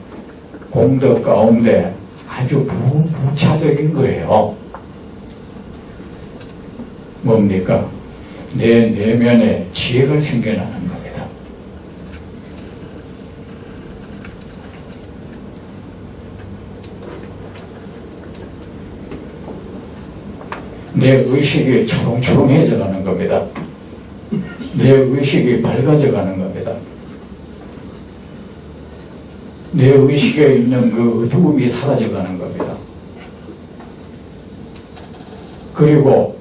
공덕 가운데 아주 부차적인 거예요. 뭡니까? 내 내면에 지혜가 생겨나는 겁니다. 내 의식이 초롱초롱해져 가는 겁니다. 내 의식이 밝아져 가는 겁니다. 내 의식에 있는 그 어두움이 사라져 가는 겁니다. 그리고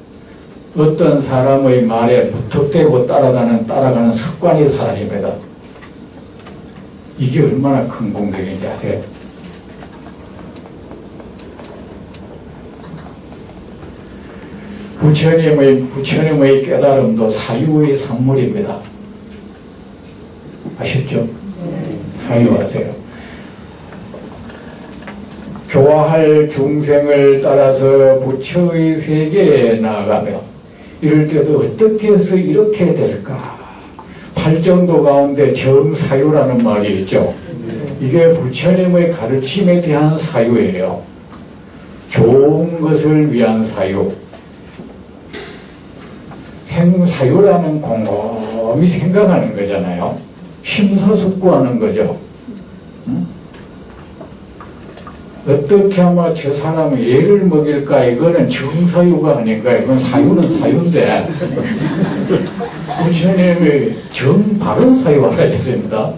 어떤 사람의 말에 무턱대고 따라가는 습관이 사라집니다. 이게 얼마나 큰 공덕인지 아세요? 부처님의 깨달음도 사유의 산물입니다. 아셨죠? 사유하세요. 교화할 중생을 따라서 부처의 세계에 나아가며 이럴 때도 어떻게 해서 이렇게 될까? 팔정도 가운데 정사유라는 말이 있죠. 이게 부처님의 가르침에 대한 사유예요. 좋은 것을 위한 사유. 생사유라는 곰곰이 생각하는 거잖아요. 심사숙고하는 거죠. 어떻게 하면 저 사람이 얘를 먹일까? 이거는 정사유가 아닌가? 이건 사유는 사유인데 부처님이 정바른 사유 하라 했습니다.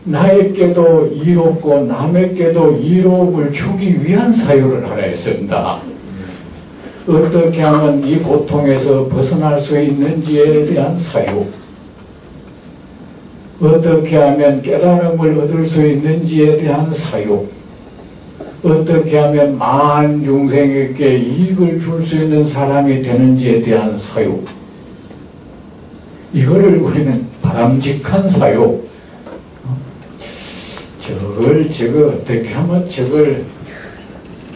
나에게도 이롭고 남에게도 이롭을 주기 위한 사유를 하라 했습니다. 어떻게 하면 이 고통에서 벗어날 수 있는지에 대한 사유, 어떻게 하면 깨달음을 얻을 수 있는지에 대한 사유, 어떻게 하면 만 중생에게 이익을 줄 수 있는 사람이 되는지에 대한 사유, 이거를 우리는 바람직한 사유, 저걸 어떻게 하면 저걸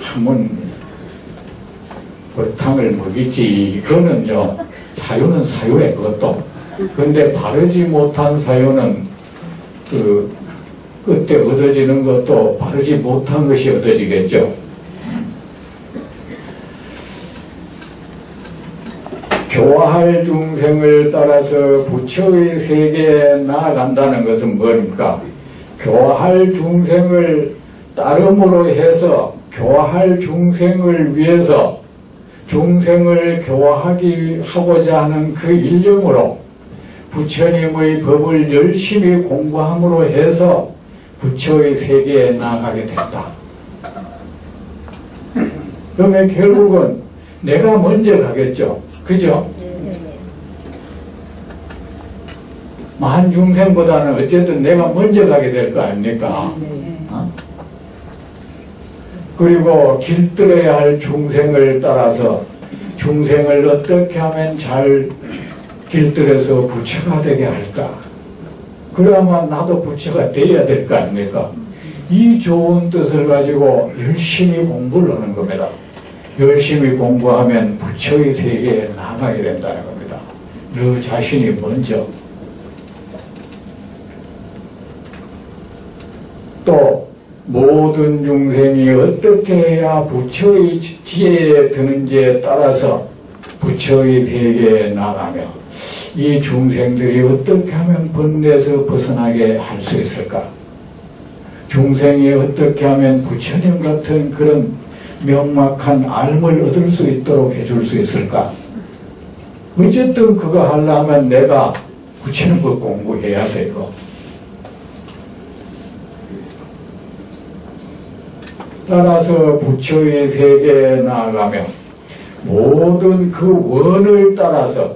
한번 벌탕을 먹이지. 이거는요, 사유는 사유에 그것도. 근데 바르지 못한 사유는 그때 얻어지는 것도 바르지 못한 것이 얻어지겠죠. 교화할 중생을 따라서 부처의 세계에 나아간다는 것은 뭡니까? 교화할 중생을 따름으로 해서 교화할 중생을 위해서 중생을 교화하고자 하는 그 일념으로 부처님의 법을 열심히 공부함으로 해서 부처의 세계에 나아가게 된다. 그러면 결국은 내가 먼저 가겠죠. 그죠? 만 중생보다는 어쨌든 내가 먼저 가게 될 거 아닙니까? 그리고 길들여야 할 중생을 따라서 중생을 어떻게 하면 잘 길들여서 부처가 되게 할까? 그러면 나도 부처가 되어야 될 거 아닙니까? 이 좋은 뜻을 가지고 열심히 공부를 하는 겁니다. 열심히 공부하면 부처의 세계에 나가게 된다는 겁니다. 너 자신이 먼저. 또 모든 중생이 어떻게 해야 부처의 지혜에 드는지에 따라서 부처의 세계에 나가며 이 중생들이 어떻게 하면 번뇌에서 벗어나게 할 수 있을까? 중생이 어떻게 하면 부처님 같은 그런 명확한 알을 얻을 수 있도록 해줄 수 있을까? 어쨌든 그거 하려면 내가 부처님 거 공부해야 되고, 따라서 부처의 세계에 나아가며 모든 그 원을 따라서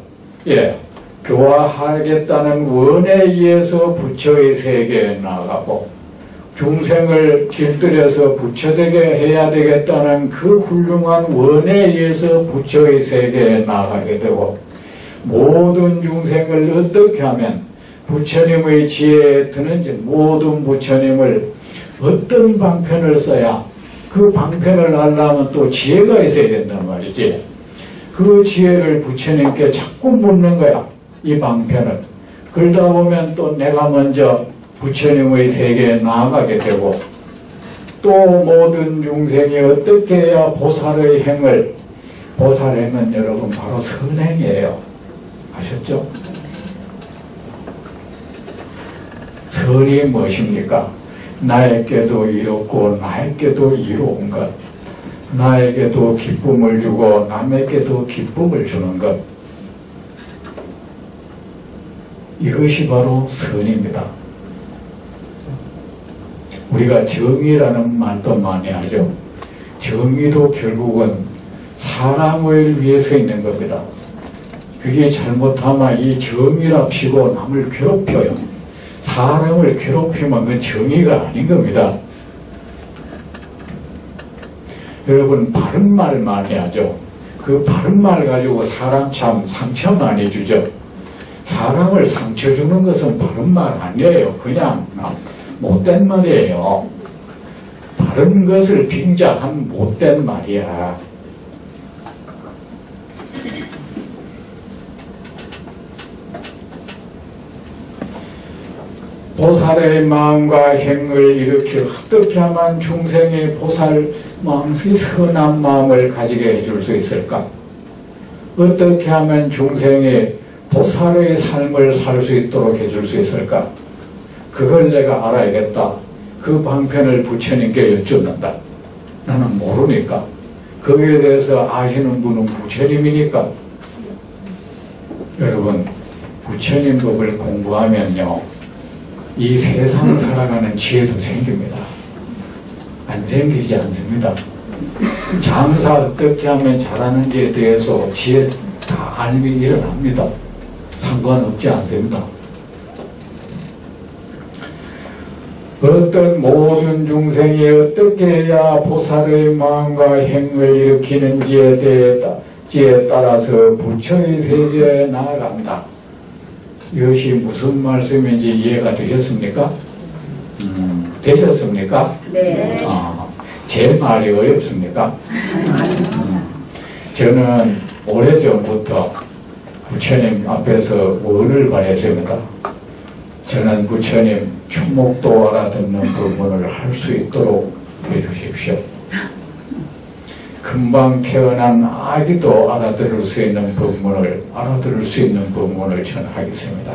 교화하겠다는 원에 의해서 부처의 세계에 나아가고, 중생을 길들여서 부처되게 해야 되겠다는 그 훌륭한 원에 의해서 부처의 세계에 나아가게 되고, 모든 중생을 어떻게 하면 부처님의 지혜에 드는지, 모든 부처님을 어떤 방편을 써야, 그 방편을 알려면 또 지혜가 있어야 된단 말이지. 그 지혜를 부처님께 자꾸 묻는 거야, 이 방편을. 그러다 보면 또 내가 먼저 부처님의 세계에 나아가게 되고, 또 모든 중생이 어떻게 해야 보살의 행을, 보살행은 여러분 바로 선행이에요. 아셨죠? 선이 무엇입니까? 나에게도 이롭고 나에게도 이로운 것, 나에게도 기쁨을 주고 남에게도 기쁨을 주는 것, 이것이 바로 선입니다. 우리가 정의라는 말도 많이 하죠. 정의도 결국은 사람을 위해서 있는 겁니다. 그게 잘못하면 이 정의랍시고 남을 괴롭혀요. 사람을 괴롭히면 그건 정의가 아닌 겁니다. 여러분, 바른 말 많이 하죠. 그 바른 말 가지고 사람 참 상처 많이 주죠. 사람을 상처 주는 것은 바른 말 아니에요. 그냥 못된 말이에요. 바른 것을 빙자한 못된 말이야. 보살의 마음과 행을 일으켜 어떻게 하면 중생의 보살 마음의 선한 마음을 가지게 해줄 수 있을까? 어떻게 하면 중생이 보살의 삶을 살 수 있도록 해줄 수 있을까? 그걸 내가 알아야겠다. 그 방편을 부처님께 여쭙는다. 나는 모르니까. 거기에 대해서 아시는 분은 부처님이니까. 여러분, 부처님 법을 공부하면요, 이 세상 살아가는 지혜도 생깁니다. 안 생기지 않습니다. 장사 어떻게 하면 잘하는지에 대해서 지혜 다 알미 일어납니다. 상관없지 않습니다. 어떤 모든 중생이 어떻게 해야 보살의 마음과 행을 일으키는지에 따라서 부처의 세계에 나아간다. 이것이 무슨 말씀인지 이해가 되셨습니까? 되셨습니까? 네. 제 말이 어렵습니까? 저는 오래전부터 부처님 앞에서 원을 바랬습니다. 저는 부처님 추목도 알아듣는 부분을 할 수 있도록 해주십시오. 금방 태어난 아기도 알아들을 수 있는 법문을 전하겠습니다.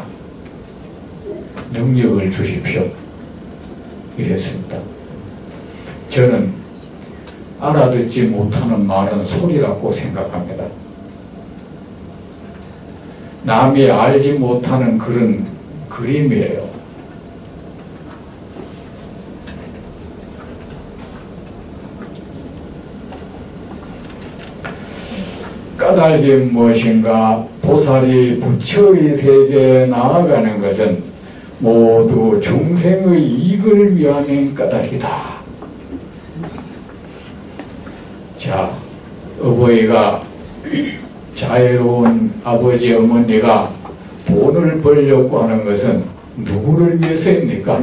능력을 주십시오. 이랬습니다. 저는 알아듣지 못하는 말은 소리라고 생각합니다. 남이 알지 못하는 그런 그림이에요. 까닭이 무엇인가? 보살이 부처의 세계에 나아가는 것은 모두 중생의 이익을 위한 까닭이다. 자, 어버이가, 자애로운 아버지 어머니가 돈을 벌려고 하는 것은 누구를 위해서입니까?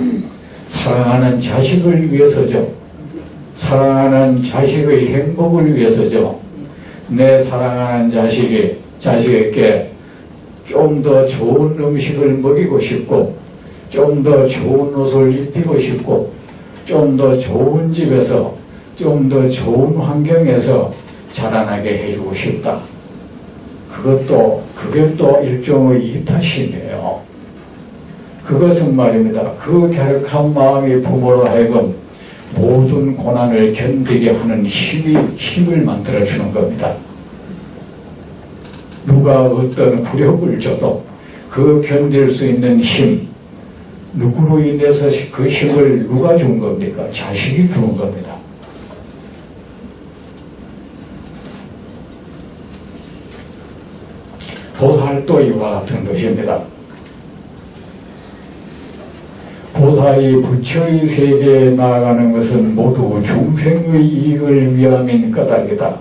사랑하는 자식을 위해서죠. 사랑하는 자식의 행복을 위해서죠. 내 사랑하는 자식에게 좀 더 좋은 음식을 먹이고 싶고, 좀 더 좋은 옷을 입히고 싶고, 좀 더 좋은 집에서, 좀 더 좋은 환경에서 자라나게 해주고 싶다. 그게 또 일종의 이타심이에요. 그것은 말입니다. 그 갸륵한 마음이 부모로 하여금 모든 고난을 견디게 하는 힘을 만들어주는 겁니다. 누가 어떤 굴욕을 줘도 그 견딜 수 있는 힘, 누구로 인해서 그 힘을 누가 준 겁니까? 자식이 준 겁니다. 보살도 이와 같은 것입니다. 보살이 부처의 세계에 나아가는 것은 모두 중생의 이익을 위함인 까닭이다.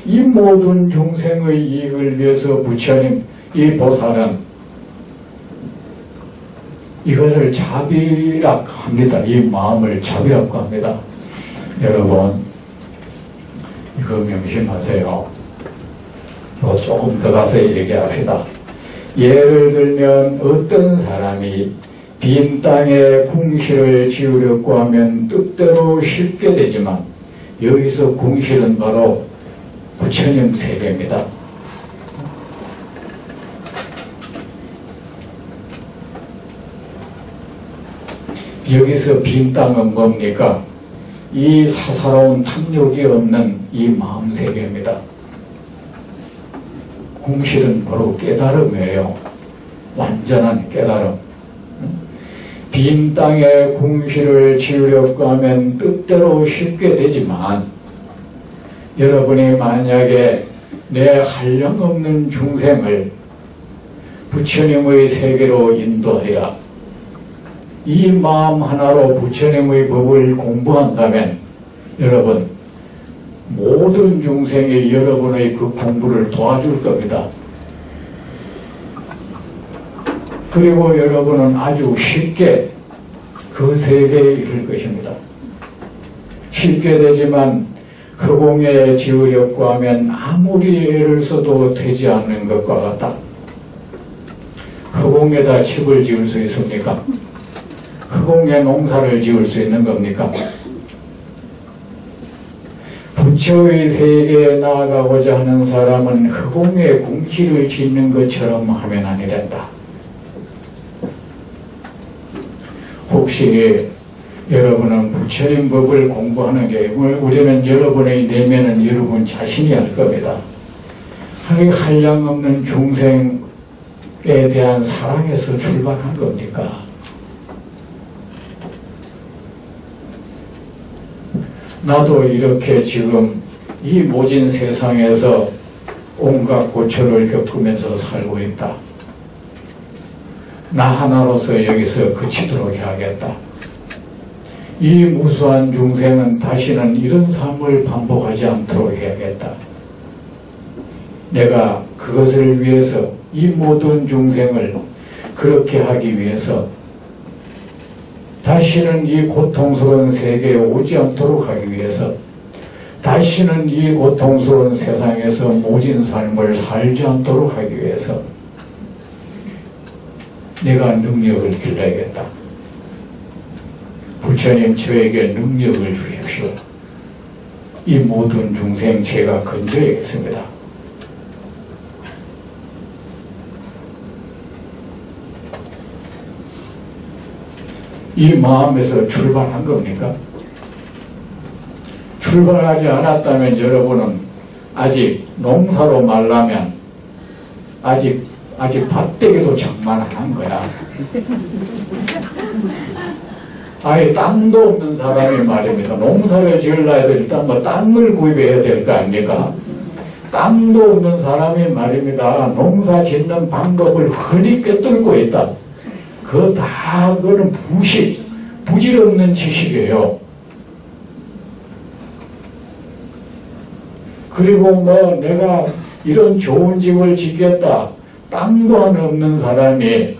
이 모든 중생의 이익을 위해서 부처님, 이 보살은 이것을 자비라고 합니다. 이 마음을 자비라고 합니다. 여러분, 이거 명심하세요. 조금 더 가서 얘기합시다. 예를 들면 어떤 사람이 빈 땅에 궁실을 지으려고 하면 뜻대로 쉽게 되지만 여기서 궁실은 바로 부처님 세계입니다. 여기서 빈 땅은 뭡니까? 이 사사로운 탐욕이 없는 이 마음 세계입니다. 궁실은 바로 깨달음이에요. 완전한 깨달음. 빈 땅에 궁실을 지으려고 하면 뜻대로 쉽게 되지만 여러분이 만약에 내 한량없는 중생을 부처님의 세계로 인도하리라, 이 마음 하나로 부처님의 법을 공부한다면 여러분 모든 중생이 여러분의 그 공부를 도와줄 겁니다. 그리고 여러분은 아주 쉽게 그 세계에 이를 것입니다. 쉽게 되지만 허공에 지으려고 하면 아무리 애를 써도 되지 않는 것과 같다. 허공에다 집을 지을 수 있습니까? 허공에 농사를 지을 수 있는 겁니까? 부처의 세계에 나아가고자 하는 사람은 허공에 궁실을 짓는 것처럼 하면 아니 된다. 혹시 여러분은 부처님 법을 공부하는 게 우리는 여러분의 내면은 여러분 자신이 알 겁니다. 한량없는 중생에 대한 사랑에서 출발한 겁니까? 나도 이렇게 지금 이 모진 세상에서 온갖 고초를 겪으면서 살고 있다. 나 하나로서 여기서 그치도록 해야겠다. 이 무수한 중생은 다시는 이런 삶을 반복하지 않도록 해야겠다. 내가 그것을 위해서 이 모든 중생을 그렇게 하기 위해서 다시는 이 고통스러운 세계에 오지 않도록 하기 위해서, 다시는 이 고통스러운 세상에서 모진 삶을 살지 않도록 하기 위해서 내가 능력을 길러야겠다. 부처님 저에게 능력을 주십시오. 이 모든 중생 제가 건져야겠습니다. 이 마음에서 출발한 겁니까? 출발하지 않았다면 여러분은 아직 농사로 말라면 아직 밭대기도 장만 안 한 거야. 아예 땅도 없는 사람이 말입니다. 농사를 지으려 해도 일단 뭐 땅을 구입해야 될 거 아닙니까? 땅도 없는 사람이 말입니다. 농사 짓는 방법을 흔히 꿰뚫고 있다. 그거는 부질없는 지식이에요. 그리고 뭐 내가 이런 좋은 집을 짓겠다. 땅도 하나 없는 사람이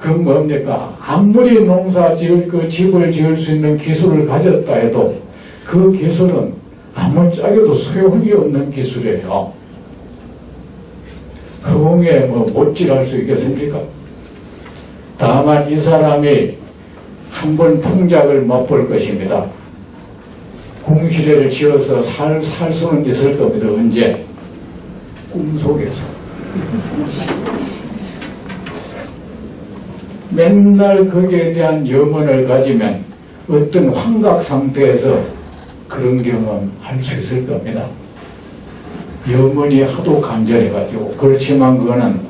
그 뭡니까? 아무리 농사 지을 그 집을 지을 수 있는 기술을 가졌다 해도 그 기술은 아무짝에도 소용이 없는 기술이에요. 허공에 뭐 못질할 수 있겠습니까? 다만 이 사람이 한번 풍작을 맛볼 것입니다. 궁시래를 지어서 살 수는 있을 겁니다. 언제? 꿈속에서. 맨날 거기에 대한 염원을 가지면 어떤 환각 상태에서 그런 경험 할 수 있을 겁니다. 염원이 하도 간절해가지고. 그렇지만 그거는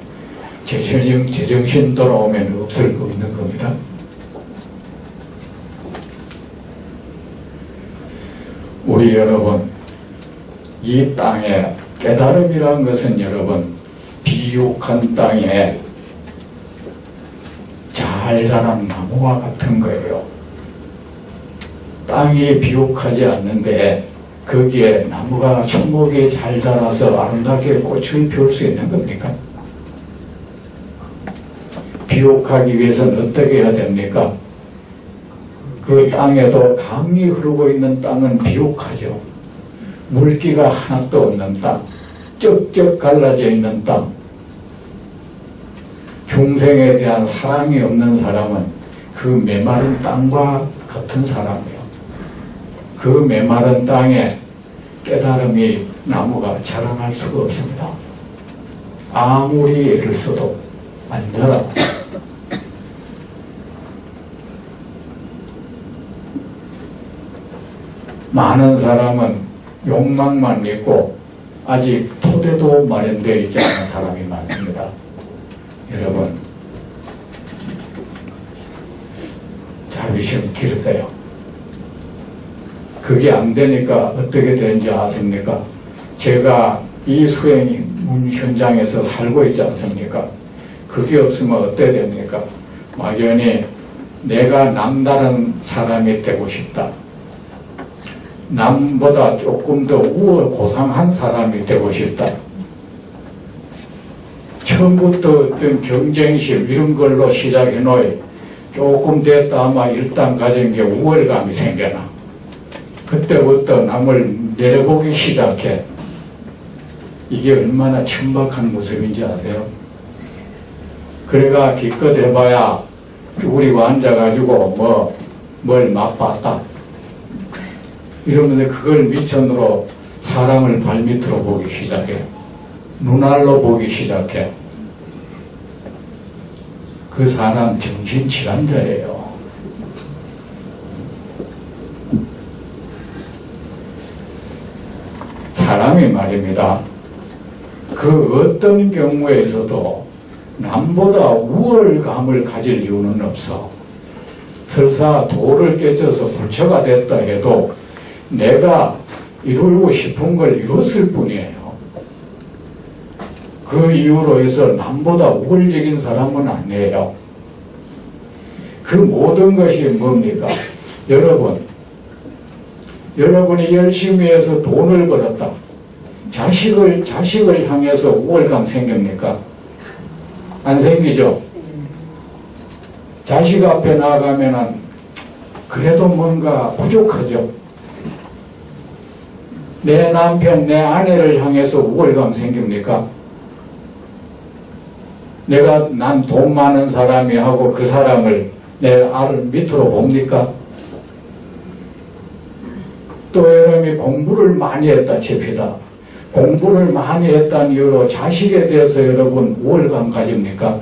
제정신 돌아오면 없을 거 없는 겁니다. 우리 여러분, 이 땅에 깨달음이라는 것은 여러분 비옥한 땅에 잘 자란 나무와 같은 거예요. 땅이 비옥하지 않는데 거기에 나무가 초목이 잘 자라서 아름답게 꽃을 피울 수 있는 겁니까? 비옥하기 위해서는 어떻게 해야 됩니까? 그 땅에도 강이 흐르고 있는 땅은 비옥하죠. 물기가 하나도 없는 땅, 쩍쩍 갈라져 있는 땅, 중생에 대한 사랑이 없는 사람은 그 메마른 땅과 같은 사람이에요. 그 메마른 땅에 깨달음이 나무가 자라날 수가 없습니다. 아무리 애를 써도 안 자라. 많은 사람은 욕망만 믿고 아직 토대도 마련되어 있지 않은 사람이 많습니다. 여러분, 자비심 기르세요. 그게 안 되니까 어떻게 되는지 아십니까? 제가 이 수행문 현장에서 살고 있지 않습니까? 그게 없으면 어떻게 됩니까? 막연히 내가 남다른 사람이 되고 싶다. 남보다 조금 더 우월 고상한 사람이 되고 싶다. 처음부터 어떤 경쟁심 이런 걸로 시작해 놓이 조금 됐다 아마 일단 가진 게 우월감이 생겨나. 그때부터 남을 내려보기 시작해. 이게 얼마나 천박한 모습인지 아세요? 그래가 기껏 해봐야 쭈그리고 앉아가지고 뭘 맛봤다 이러면서 그걸 미천으로 사람을 발밑으로 보기 시작해. 눈알로 보기 시작해. 그 사람 정신질환자예요. 사람이 말입니다. 그 어떤 경우에서도 남보다 우월감을 가질 이유는 없어. 설사 돌을 깨쳐서 불처가 됐다 해도 내가 이루고 싶은 걸 이뤘을 뿐이에요. 그 이유로 해서 남보다 우월적인 사람은 아니에요. 그 모든 것이 뭡니까? 여러분이 열심히 해서 돈을 벌었다. 자식을 향해서 우월감 생깁니까? 안 생기죠? 자식 앞에 나가면은 그래도 뭔가 부족하죠. 내 남편, 내 아내를 향해서 우월감 생깁니까? 난 돈 많은 사람이 하고 그 사람을 내 알을 밑으로 봅니까? 또 여러분이 공부를 많이 했다 칩시다. 공부를 많이 했다는 이유로 자식에 대해서 여러분 우월감 가집니까?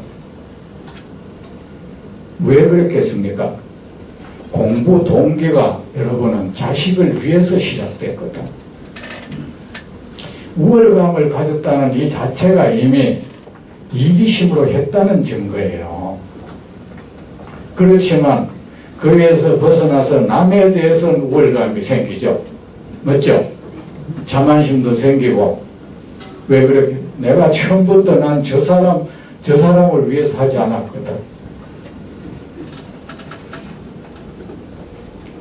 왜 그랬겠습니까? 공부 동기가 여러분은 자식을 위해서 시작됐거든. 우월감을 가졌다는 이 자체가 이미 이기심으로 했다는 증거예요. 그렇지만 거기에서 벗어나서 남에 대해서는 우월감이 생기죠. 맞죠? 자만심도 생기고. 왜 그렇게? 내가 처음부터 난 저 사람을 위해서 하지 않았거든.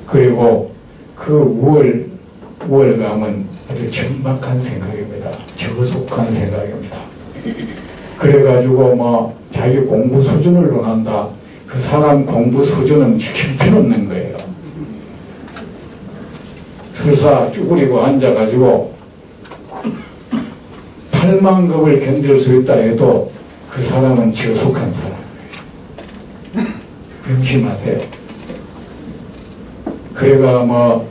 그리고 그 우월감은 아주 천박한 생각입니다. 저속한 생각입니다. 그래가지고 자기 공부 수준을 논한다. 그 사람 공부 수준은 형편없는 거예요. 설사 쭈그리고 앉아가지고 8만급을 견딜 수 있다 해도 그 사람은 저속한 사람이에요. 명심하세요. 그래가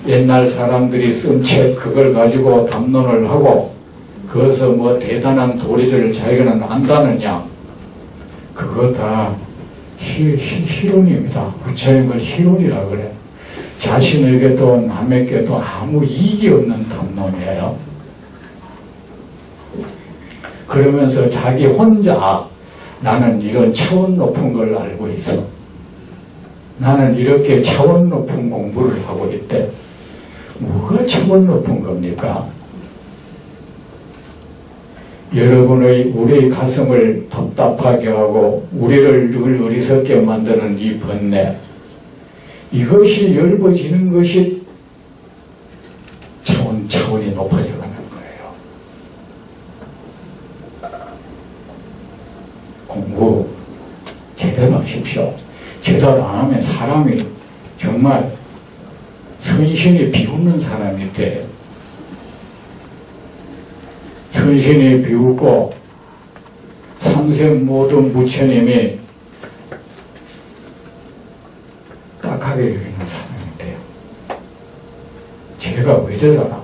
옛날 사람들이 쓴 책 그걸 가지고 담론을 하고 거기서 대단한 도리를 자기는 안다느냐. 그거 다 희론입니다. 부처님을 희론이라 그래. 자신에게도 남에게도 아무 이익이 없는 담론이에요. 그러면서 자기 혼자 나는 이런 차원 높은 걸 알고 있어. 나는 이렇게 차원 높은 공부를 하고 있대. 뭐가 차원 높은 겁니까? 우리의 가슴을 답답하게 하고 우리를 늘 어리석게 만드는 이 번뇌, 이것이 열버지는 것이 차원이 높아져 가는 거예요. 공부 제대로 하십시오. 제대로 안 하면 사람이 정말 선신이 비웃는 사람이 돼요. 선신이 비웃고 삼세 모든 부처님이 딱하게 여기는 사람이 돼요. 제가 왜 저러나?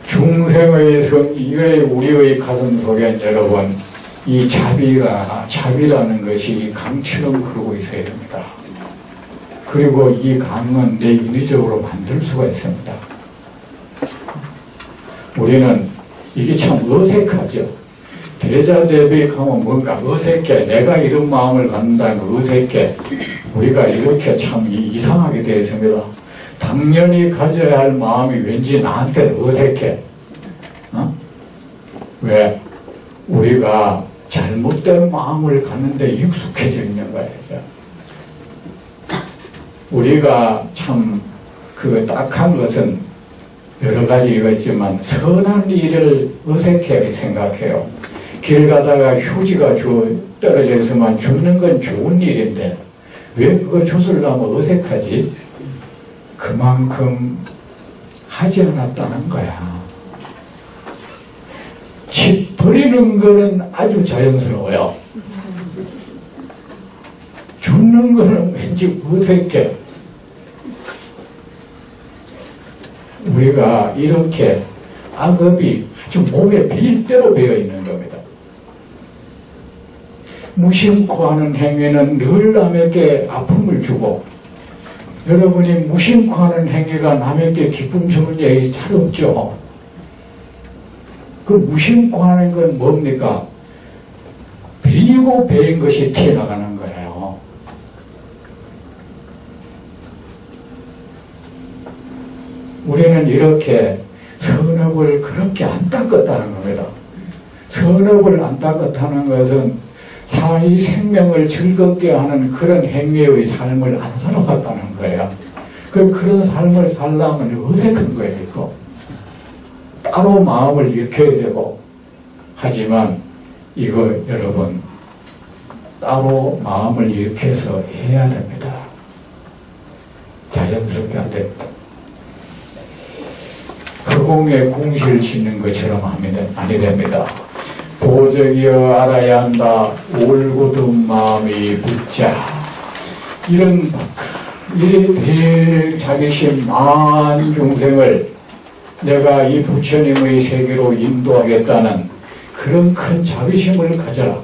중생의 이거의 우리의 가슴 속엔 여러분, 이 자비라는 것이 강처럼 흐르고 있어야 됩니다. 그리고 이 강은 내 인위적으로 만들 수가 있습니다. 우리는 이게 참 어색하죠. 대자대비 하면 뭔가 어색해. 내가 이런 마음을 갖는다는 거 어색해. 우리가 이렇게 참 이상하게 되어 있습니다. 당연히 가져야 할 마음이 왠지 나한테는 어색해. 왜? 우리가 잘못된 마음을 갖는데 익숙해져 있는 거예요. 우리가 참 딱한 것은 여러 가지가 있지만 선한 일을 어색하게 생각해요. 길 가다가 휴지가 떨어져 있으면 줍는 건 좋은 일인데 왜 그거 주스려면 어색하지? 그만큼 하지 않았다는 거야. 집 버리는 거는 아주 자연스러워요. 주는 거는 왠지 어색해. 우리가 이렇게 악업이 아주 몸에 빌대로 배어 있는 겁니다. 무심코 하는 행위는 늘 남에게 아픔을 주고, 여러분이 무심코 하는 행위가 남에게 기쁨 주는 얘기 잘 없죠. 그 무심코 하는 건 뭡니까? 베이고 베인 것이 튀어나가는 거예요. 우리는 이렇게 선업을 그렇게 안 닦았다는 겁니다. 선업을 안 닦았다는 것은 사의 생명을 즐겁게 하는 그런 행위의 삶을 안 살아봤다는 거예요. 그런 삶을 살려면 어색한 거예요, 이거. 따로 마음을 일으켜야 되고, 하지만 이거 여러분 따로 마음을 일으켜서 해야 됩니다. 자연스럽게 안 됩니다. 허공에 궁시를 짓는 것처럼 하면 아니 됩니다. 보적이여 알아야 한다. 올곧은 마음이 붙자. 이런 대자비심 만 중생을 내가 이 부처님의 세계로 인도하겠다는 그런 큰 자비심을 가져라.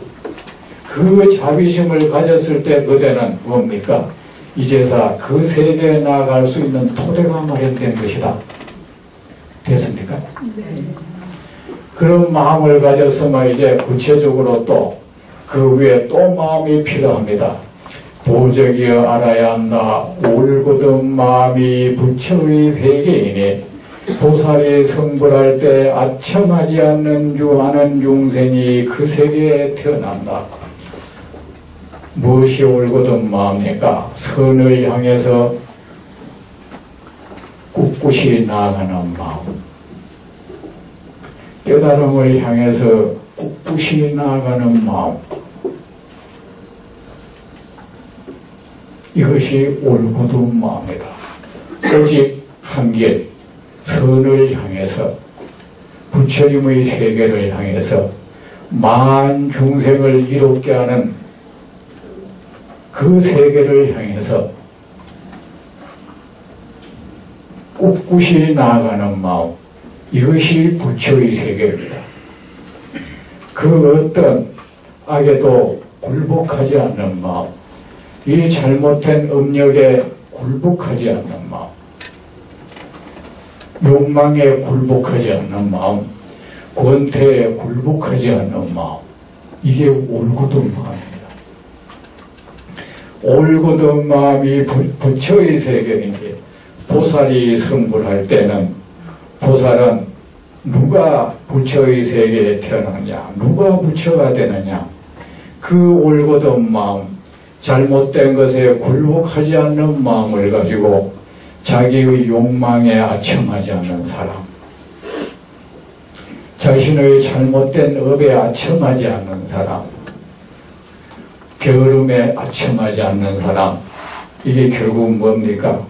그 자비심을 가졌을 때 그대는 뭡니까? 이제서 그 세계에 나아갈 수 있는 토대가 마련된 것이다. 됐습니까? 네. 그런 마음을 가졌으면 이제 구체적으로 또 그 위에 또 마음이 필요합니다. 보적이여 알아야 한다. 올곧은 마음이 부처의 세계이니 보살이 성불할 때 아첨하지 않는 주 아는 중생이 그 세계에 태어난다. 무엇이 올곧은 마음입니까? 선을 향해서 꿋꿋이 나아가는 마음, 깨달음을 향해서 꿋꿋이 나아가는 마음, 이것이 올곧은 마음이다. 오직 한 길, 선을 향해서 부처님의 세계를 향해서 만 중생을 이롭게 하는 그 세계를 향해서 꿋꿋이 나아가는 마음, 이것이 부처의 세계입니다. 그 어떤 악에도 굴복하지 않는 마음, 이 잘못된 음력에 굴복하지 않는 마음, 욕망에 굴복하지 않는 마음, 권태에 굴복하지 않는 마음, 이게 올곧은 마음입니다. 올곧은 마음이 부처의 세계인데, 보살이 성불할 때는 보살은 누가 부처의 세계에 태어나냐, 누가 부처가 되느냐, 그 올곧은 마음, 잘못된 것에 굴복하지 않는 마음을 가지고 자기의 욕망에 아첨하지 않는 사람, 자신의 잘못된 업에 아첨하지 않는 사람, 게으름에 아첨하지 않는 사람, 이게 결국 뭡니까?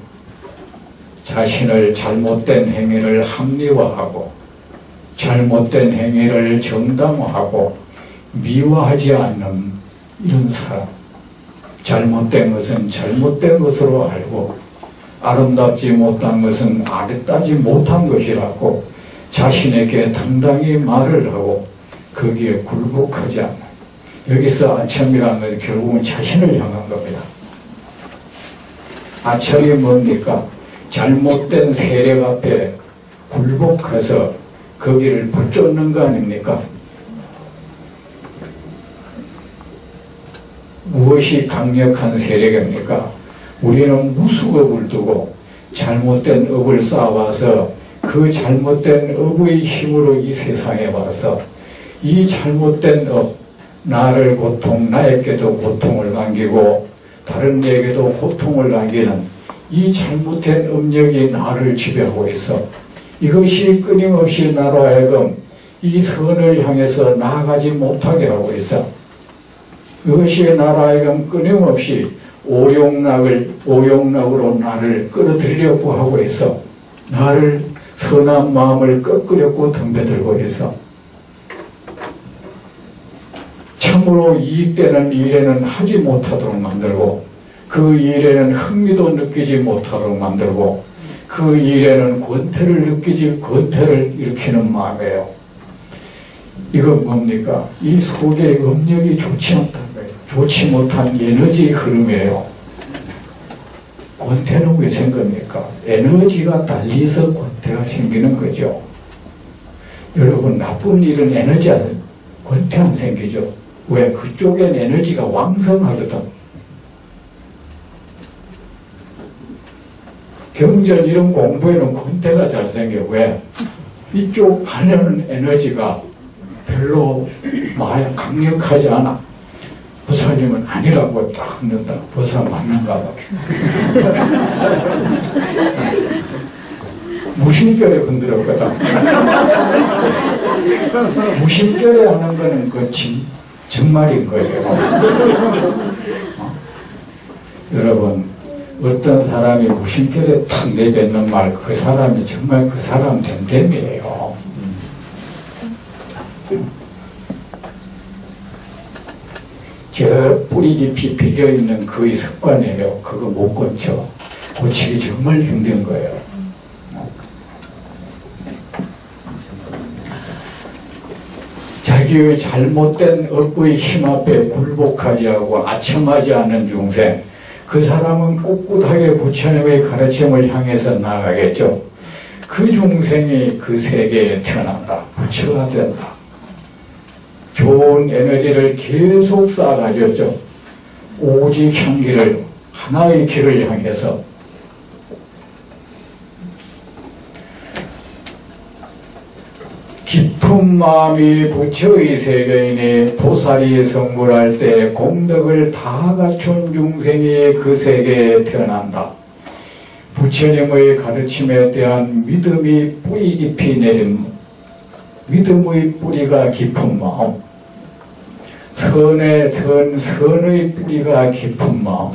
자신을 잘못된 행위를 합리화하고 잘못된 행위를 정당화하고 미화하지 않는 이런 사람, 잘못된 것은 잘못된 것으로 알고 아름답지 못한 것은 아름답지 못한 것이라고 자신에게 당당히 말을 하고 거기에 굴복하지 않는, 여기서 아첨이라는 것은 결국은 자신을 향한 겁니다. 아첨이 뭡니까? 잘못된 세력 앞에 굴복해서 거기를 붙잡는 거 아닙니까? 무엇이 강력한 세력입니까? 우리는 무수업을 두고 잘못된 업을 쌓아와서 그 잘못된 업의 힘으로 이 세상에 와서 이 잘못된 업, 나를 고통, 나에게도 고통을 남기고 다른 이에게도 고통을 남기는 이 잘못된 업력이 나를 지배하고 있어. 이것이 끊임없이 나로 하여금 이 선을 향해서 나아가지 못하게 하고 있어. 이것이 나로 하여금 끊임없이 오용락으로 나를 끌어들이려고 하고 있어. 나를 선한 마음을 꺾으려고 덤벼들고 있어. 참으로 이익되는 일에는 하지 못하도록 만들고 그 일에는 흥미도 느끼지 못하도록 만들고 그 일에는 권태를 일으키는 마음이에요. 이건 뭡니까? 이 속의 음력이 좋지 않다는 거예요. 좋지 못한 에너지의 흐름이에요. 권태는 왜 생깁니까? 에너지가 달리서 권태가 생기는 거죠. 여러분, 나쁜 일은 권태 안 생기죠. 왜? 그쪽엔 에너지가 왕성하거든. 경전 이런 공부에는 권태가 잘 생겨. 왜? 이쪽 하려는 에너지가 별로 강력하지 않아. 보살님은 아니라고 딱 흔든다. 보살 맞는가 봐. 무심결에 흔들었거든. 무심결에 하는 거는 정말인 거예요. 여러분, 어떤 사람이 무심결에 탁 내뱉는 말, 그 사람이 정말 그 사람 됨됨이에요. 저 뿌리 깊이 배겨있는 그의 습관이에요. 그거 못 고쳐. 고치기 정말 힘든 거예요. 자기의 잘못된 업의 힘 앞에 굴복하지 하고 아첨하지 않는 중생, 그 사람은 꿋꿋하게 부처님의 가르침을 향해서 나아가겠죠. 그 중생이 그 세계에 태어난다. 부처가 된다. 좋은 에너지를 계속 쌓아가졌죠. 오직 향기를, 하나의 길을 향해서 깊은 마음이 부처의 세계이니 보살이 성불할 때 공덕을 다 갖춘 중생이 그 세계에 태어난다. 부처님의 가르침에 대한 믿음이 뿌리 깊이 내린, 믿음의 뿌리가 깊은 마음, 선의 뿌리가 깊은 마음,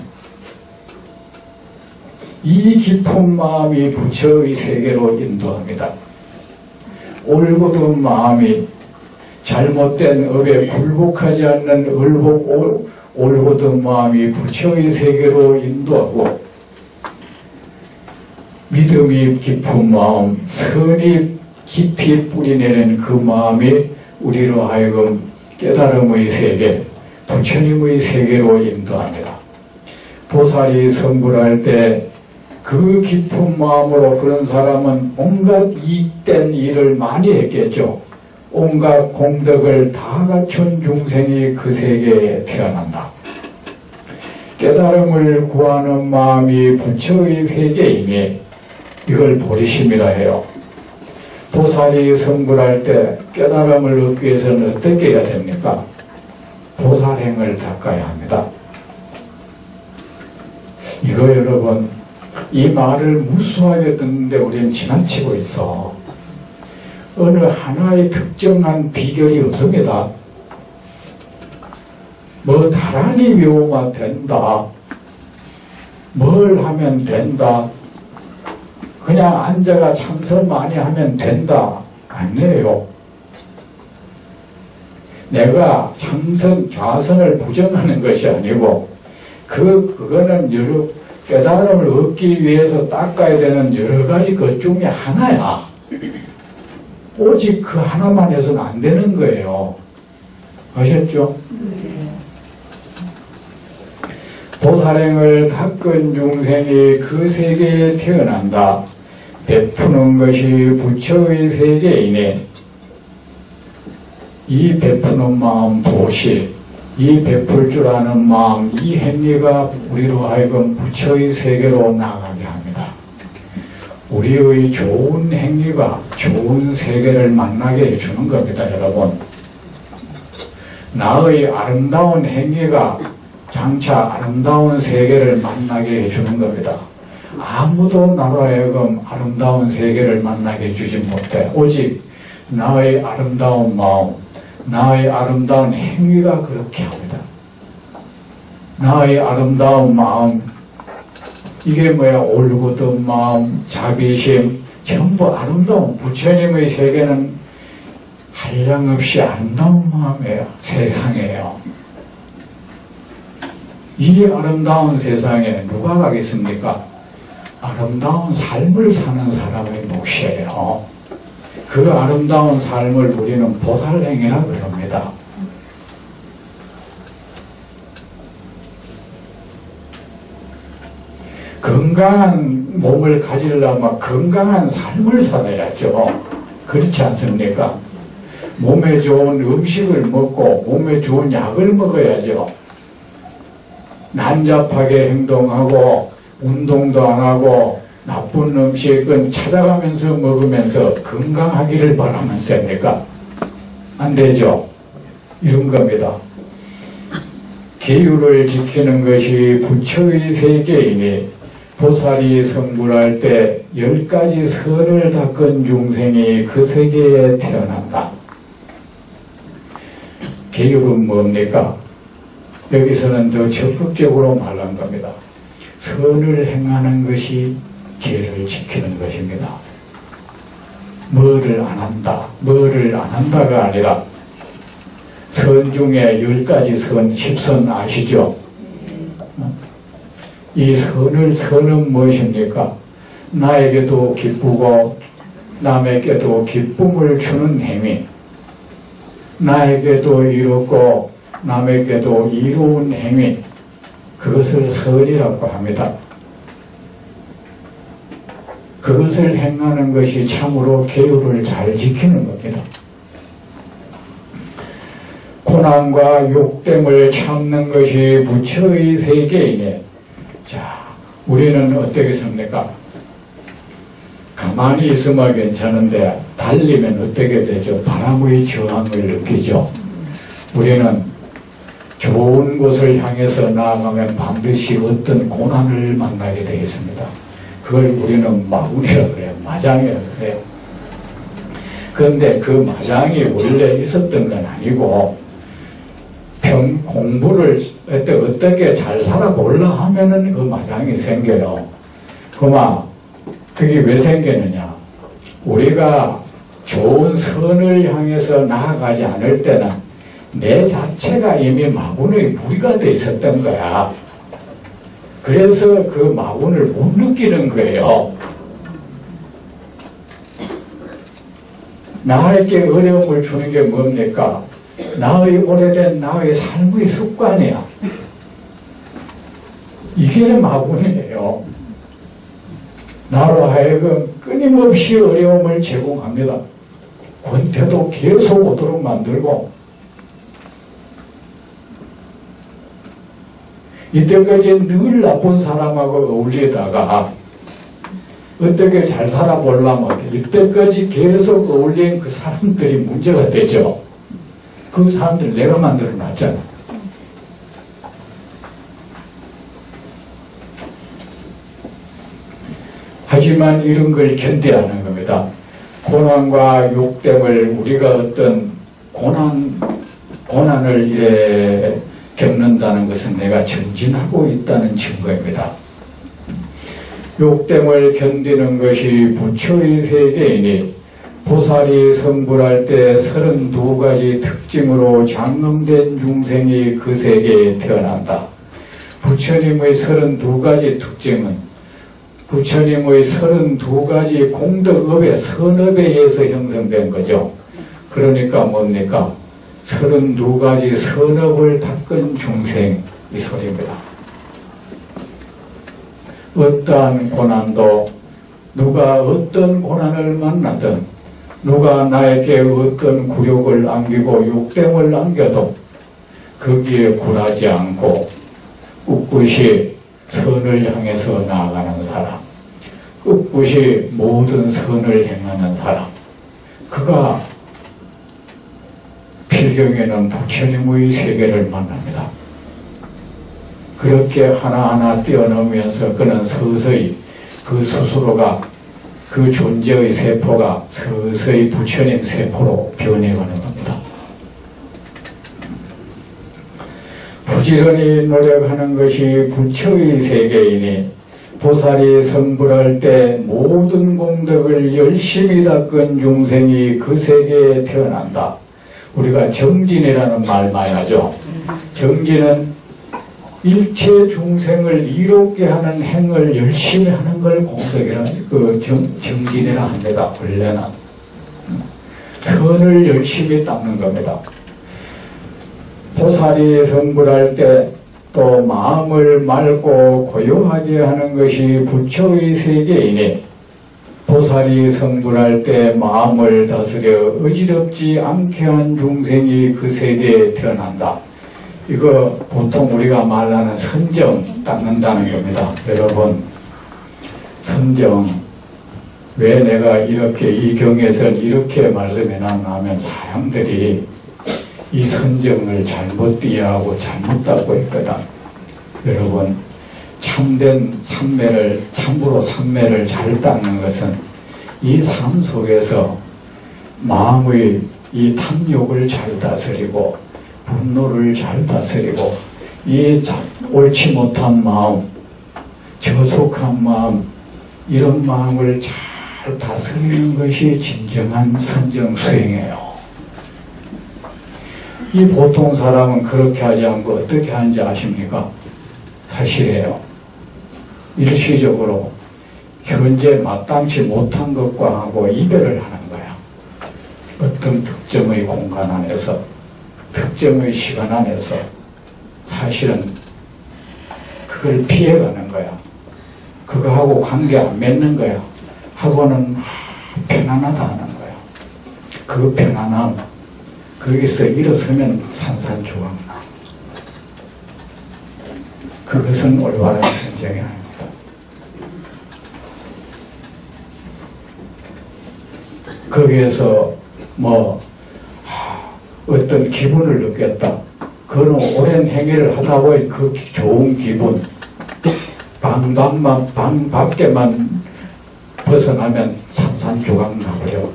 이 깊은 마음이 부처의 세계로 인도합니다. 올곧은 마음이 잘못된 업에 굴복하지 않는 올곧은 마음이 부처의 세계로 인도하고, 믿음이 깊은 마음, 선이 깊이 뿌리내는 그 마음이 우리로 하여금 깨달음의 세계, 부처님의 세계로 인도합니다. 보살이 성불할 때 그 깊은 마음으로 그런 사람은 온갖 이익된 일을 많이 했겠죠. 온갖 공덕을 다 갖춘 중생이 그 세계에 태어난다. 깨달음을 구하는 마음이 부처의 세계이니 이걸 보리심이라 해요. 보살이 성불할 때 깨달음을 얻기 위해서는 어떻게 해야 됩니까? 보살행을 닦아야 합니다. 이거 여러분, 이 말을 무수하게 듣는데 우리는 지나치고 있어. 어느 하나의 특정한 비결이 없습니다. 뭐 나란히 외우면 된다. 뭘 하면 된다. 그냥 앉아가 참선 많이 하면 된다. 아니에요. 내가 참선, 좌선을 부정하는 것이 아니고 그거는 여러 깨달음을 얻기 위해서 닦아야 되는 여러 가지 것 중에 하나야. 오직 그 하나만 해서는 안 되는 거예요. 아셨죠? 보살행을 닦은 중생이 그 세계에 태어난다. 베푸는 것이 부처의 세계이니 이 베푸는 마음 보시, 이 베풀 줄 아는 마음, 이 행위가 우리로 하여금 부처의 세계로 나가게 합니다. 우리의 좋은 행위가 좋은 세계를 만나게 해주는 겁니다, 여러분. 나의 아름다운 행위가 장차 아름다운 세계를 만나게 해주는 겁니다. 아무도 나로 하여금 아름다운 세계를 만나게 해주지 못해. 오직 나의 아름다운 마음, 나의 아름다운 행위가 그렇게 합니다. 나의 아름다운 마음, 이게 뭐야? 올곧은 마음, 자비심, 전부 아름다운 부처님의 세계는 한량없이 아름다운 마음이에요. 세상이에요. 이 아름다운 세상에 누가 가겠습니까? 아름다운 삶을 사는 사람의 몫이에요. 그 아름다운 삶을 우리는 보살행위라 그럽니다. 건강한 몸을 가지려면 건강한 삶을 살아야죠. 그렇지 않습니까? 몸에 좋은 음식을 먹고 몸에 좋은 약을 먹어야죠. 난잡하게 행동하고 운동도 안 하고 나쁜 음식은 찾아가면서 먹으면서 건강하기를 바라면 됩니까? 안 되죠. 이런 겁니다. 계율을 지키는 것이 부처의 세계이니 보살이 성불할 때 10가지 선을 닦은 중생이 그 세계에 태어난다. 계율은 뭡니까? 여기서는 더 적극적으로 말한 겁니다. 선을 행하는 것이 계를 지키는 것입니다. 뭐를 안 한다, 뭐를 안 한다가 아니라 선 중에 10가지 선, 10선 아시죠? 이 선은 무엇입니까? 나에게도 기쁘고 남에게도 기쁨을 주는 행위, 나에게도 이롭고 남에게도 이로운 행위, 그것을 선이라고 합니다. 그것을 행하는 것이 참으로 계율을 잘 지키는 겁니다. 고난과 욕됨을 참는 것이 부처의 세계이니, 자, 우리는 어떻겠습니까? 가만히 있으면 괜찮은데 달리면 어떻게 되죠? 바람의 저항을 느끼죠. 우리는 좋은 곳을 향해서 나아가면 반드시 어떤 고난을 만나게 되겠습니다. 그걸 우리는 마군이라고 그래요. 마장이라고 그래요. 그런데 그 마장이 원래 있었던 건 아니고 공부를 어떻게 잘 살아보려 하면은 그 마장이 생겨요. 그게 왜 생기느냐? 우리가 좋은 선을 향해서 나아가지 않을 때는 내 자체가 이미 마군의 무리가 돼 있었던 거야. 그래서 그 마군을 못 느끼는 거예요. 나에게 어려움을 주는 게 뭡니까? 나의 오래된 나의 삶의 습관이야. 이게 마군이에요. 나로 하여금 끊임없이 어려움을 제공합니다. 권태도 계속 오도록 만들고, 이때까지 늘 나쁜 사람하고 어울리다가 어떻게 잘 살아보려면 이때까지 계속 어울린 그 사람들이 문제가 되죠. 그 사람들 내가 만들어 놨잖아. 하지만 이런 걸 견뎌야 하는 겁니다. 고난과 욕됨을 우리가 어떤 고난을 겪는다는 것은 내가 전진하고 있다는 증거입니다. 욕됨을 견디는 것이 부처의 세계이니 보살이 성불할 때 32가지 특징으로 장엄된 중생이 그 세계에 태어난다. 부처님의 32가지 특징은 부처님의 32가지 공덕업의 선업에 의해서 형성된 거죠. 그러니까 뭡니까? 32가지 선업을 닦은 중생, 이 소리입니다. 어떠한 고난도 누가 어떤 고난을 만나든 누가 나에게 어떤 굴욕을 안기고 욕됨을 안겨도 거기에 굴하지 않고 꿋꿋이 선을 향해서 나아가는 사람, 꿋꿋이 모든 선을 행하는 사람, 그가 필경에는 부처님의 세계를 만납니다. 그렇게 하나하나 뛰어넘으면서 그는 서서히 그 스스로가 그 존재의 세포가 서서히 부처님 세포로 변해가는 겁니다. 부지런히 노력하는 것이 부처의 세계이니 보살이 성불할 때 모든 공덕을 열심히 닦은 중생이 그 세계에 태어난다. 우리가 정진이라는 말 많이 하죠. 정진은 일체 중생을 이롭게 하는 행을 열심히 하는 걸 공덕이라, 정진이라 합니다. 원래는 선을 열심히 닦는 겁니다. 보살이 성불할 때 또 마음을 맑고 고요하게 하는 것이 부처의 세계이니 보살이 성불할 때 마음을 다스려 어지럽지 않게 한 중생이 그 세계에 태어난다. 이거 보통 우리가 말하는 선정 닦는다는 겁니다. 여러분, 선정, 왜 내가 이렇게 이 경에서는 이렇게 말씀해놨나 하면 사람들이 이 선정을 잘못 이해하고 잘못 닦고 있거든. 여러분, 참된 삼매를, 참으로 삼매를 잘 닦는 것은 이 삶 속에서 마음의 이 탐욕을 잘 다스리고 분노를 잘 다스리고 이 옳지 못한 마음, 저속한 마음, 이런 마음을 잘 다스리는 것이 진정한 선정 수행이에요. 이 보통 사람은 그렇게 하지 않고 어떻게 하는지 아십니까? 사실이에요. 일시적으로 현재 마땅치 못한 것과 하고 이별을 하는 거야. 어떤 특정의 공간 안에서, 특정의 시간 안에서 사실은 그걸 피해가는 거야. 그거하고 관계 안 맺는 거야. 하고는 편안하다 하는 거야. 그 편안함, 거기서 일어서면 산산조각나. 그것은 올바른 선정이 아닙니다. 거기에서 어떤 기분을 느꼈다. 그는 오랜 행위를 하다 보니 그 좋은 기분, 방 밖에만 벗어나면 산산조각 나버려.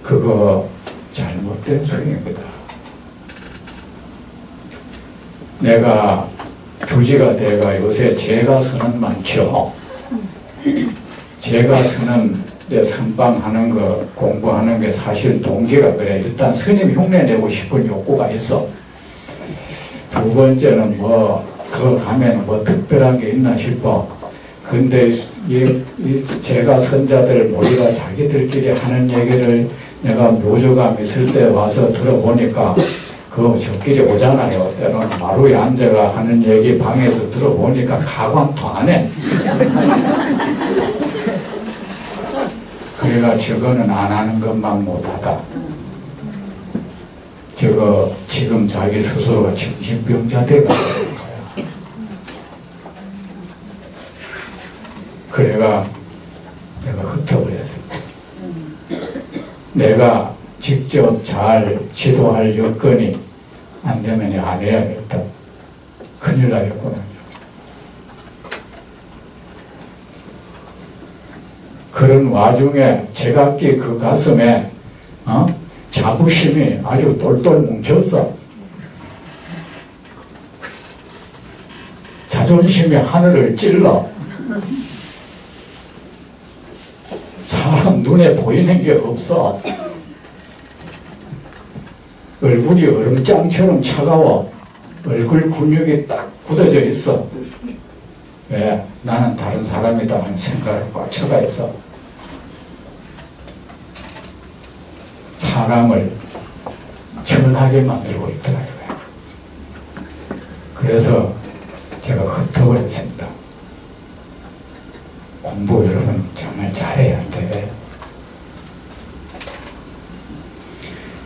그거 잘못된 수행입니다. 내가 주지가 돼가 요새 제가 선언 많죠. 제가 선언 내 선방하는 거 공부하는 게 사실 동기가 그래. 일단 스님 흉내내고 싶은 욕구가 있어. 두 번째는 그거 가면 특별한 게 있나 싶어. 근데 제가 선자들 모두가 자기들끼리 하는 얘기를 내가 묘조감 있을 때 와서 들어보니까 그 저끼리 오잖아요. 때로는 마루에 앉아가 하는 얘기 방에서 들어보니까 가관도 안 해. 그래가 저거는 안 하는 것만 못하다. 저거 지금 자기 스스로가 정신병자 돼가는 거야. 그래가 내가 흩어버렸어요. 내가 직접 잘 지도할 여건이 안 되면 안 해야겠다. 큰일 나겠구나. 그런 와중에 제각기 그 가슴에 자부심이 아주 똘똘 뭉쳤어. 자존심이 하늘을 찔러. 사람 눈에 보이는 게 없어. 얼굴이 얼음장처럼 차가워. 얼굴 근육이 딱 굳어져 있어. 왜? 나는 다른 사람이다 하는 생각에 꽉 차가 있어. 사람을 천하게 만들고 있더라고요. 그래서 제가 흩어버렸습니다. 공부 여러분 정말 잘해야 돼.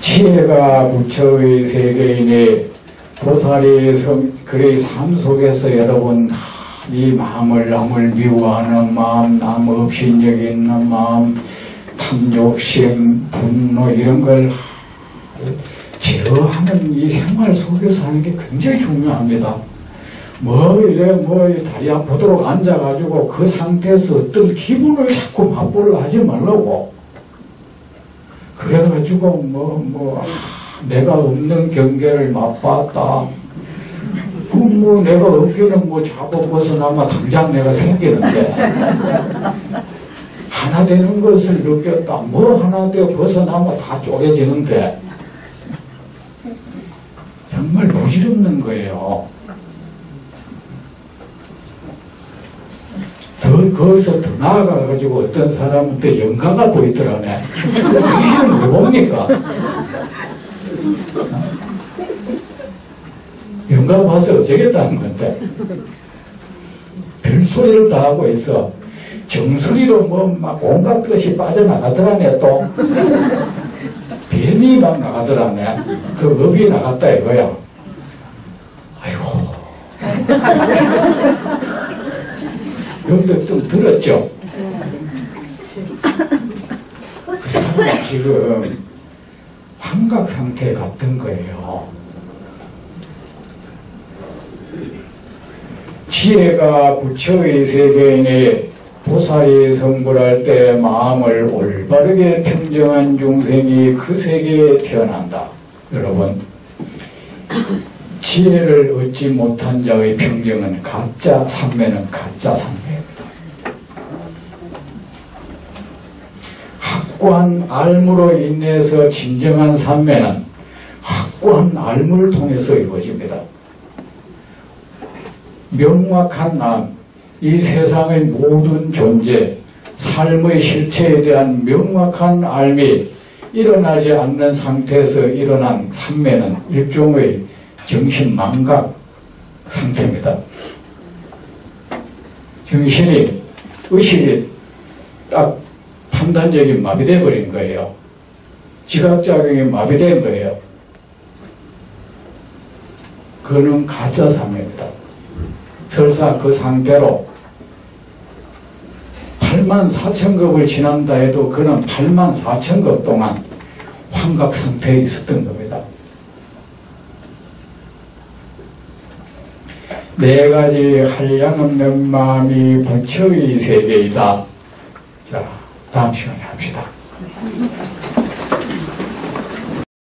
지혜가 부처의 세계인이 보살이 그의 삶 속에서 여러분 이 마음을 남을 미워하는 마음, 남 업신여기 있는 마음, 탐욕심, 분노 이런 걸 제어하는 이 생활 속에서 하는 게 굉장히 중요합니다. 다리 아프도록 앉아가지고 그 상태에서 어떤 기분을 자꾸 맛보려 하지 말라고. 그래가지고 내가 없는 경계를 맛봤다. 내가 어깨는 잡아 벗어나면 당장 내가 생기는데 하나 되는 것을 느꼈다. 하나 되어 벗어나면 다 쪼개지는데 정말 부질없는 거예요. 거기서 더 나아가가지고 어떤 사람은 또 영가가 보이더라네. 당신은 왜 봅니까? 영가 봐서 어쩌겠다는 건데 별소리를 다 하고 있어. 정수리로 막 온갖 것이 빠져나가더라네. 또 뱀이 막 나가더라네. 그 업이 나갔다 이거야. 아이고 여러분들 좀 들었죠? 그 사람이 지금 환각 상태에 갔던 거예요. 지혜가 부처의 세계인이 보살이 성불할 때 마음을 올바르게 평정한 중생이 그 세계에 태어난다. 여러분, 지혜를 얻지 못한 자의 평정은 가짜 삼매는 가짜 삼매입니다. 확고한 알무로 인해서 진정한 삼매는 확고한 알무를 통해서 이루어집니다. 명확한 남, 이 세상의 모든 존재, 삶의 실체에 대한 명확한 알미, 일어나지 않는 상태에서 일어난 삼매는 일종의 정신망각 상태입니다. 정신이, 의식이 딱 판단력이 마비되어 버린 거예요. 지각작용이 마비된 거예요. 그는 가짜 삼매입니다. 설사 그 상태로 84,000급을 지난다 해도 그는 84,000급 동안 환각 상태에 있었던 겁니다. 네 가지 한량없는 마음이 부처의 세계이다. 자, 다음 시간에 합시다.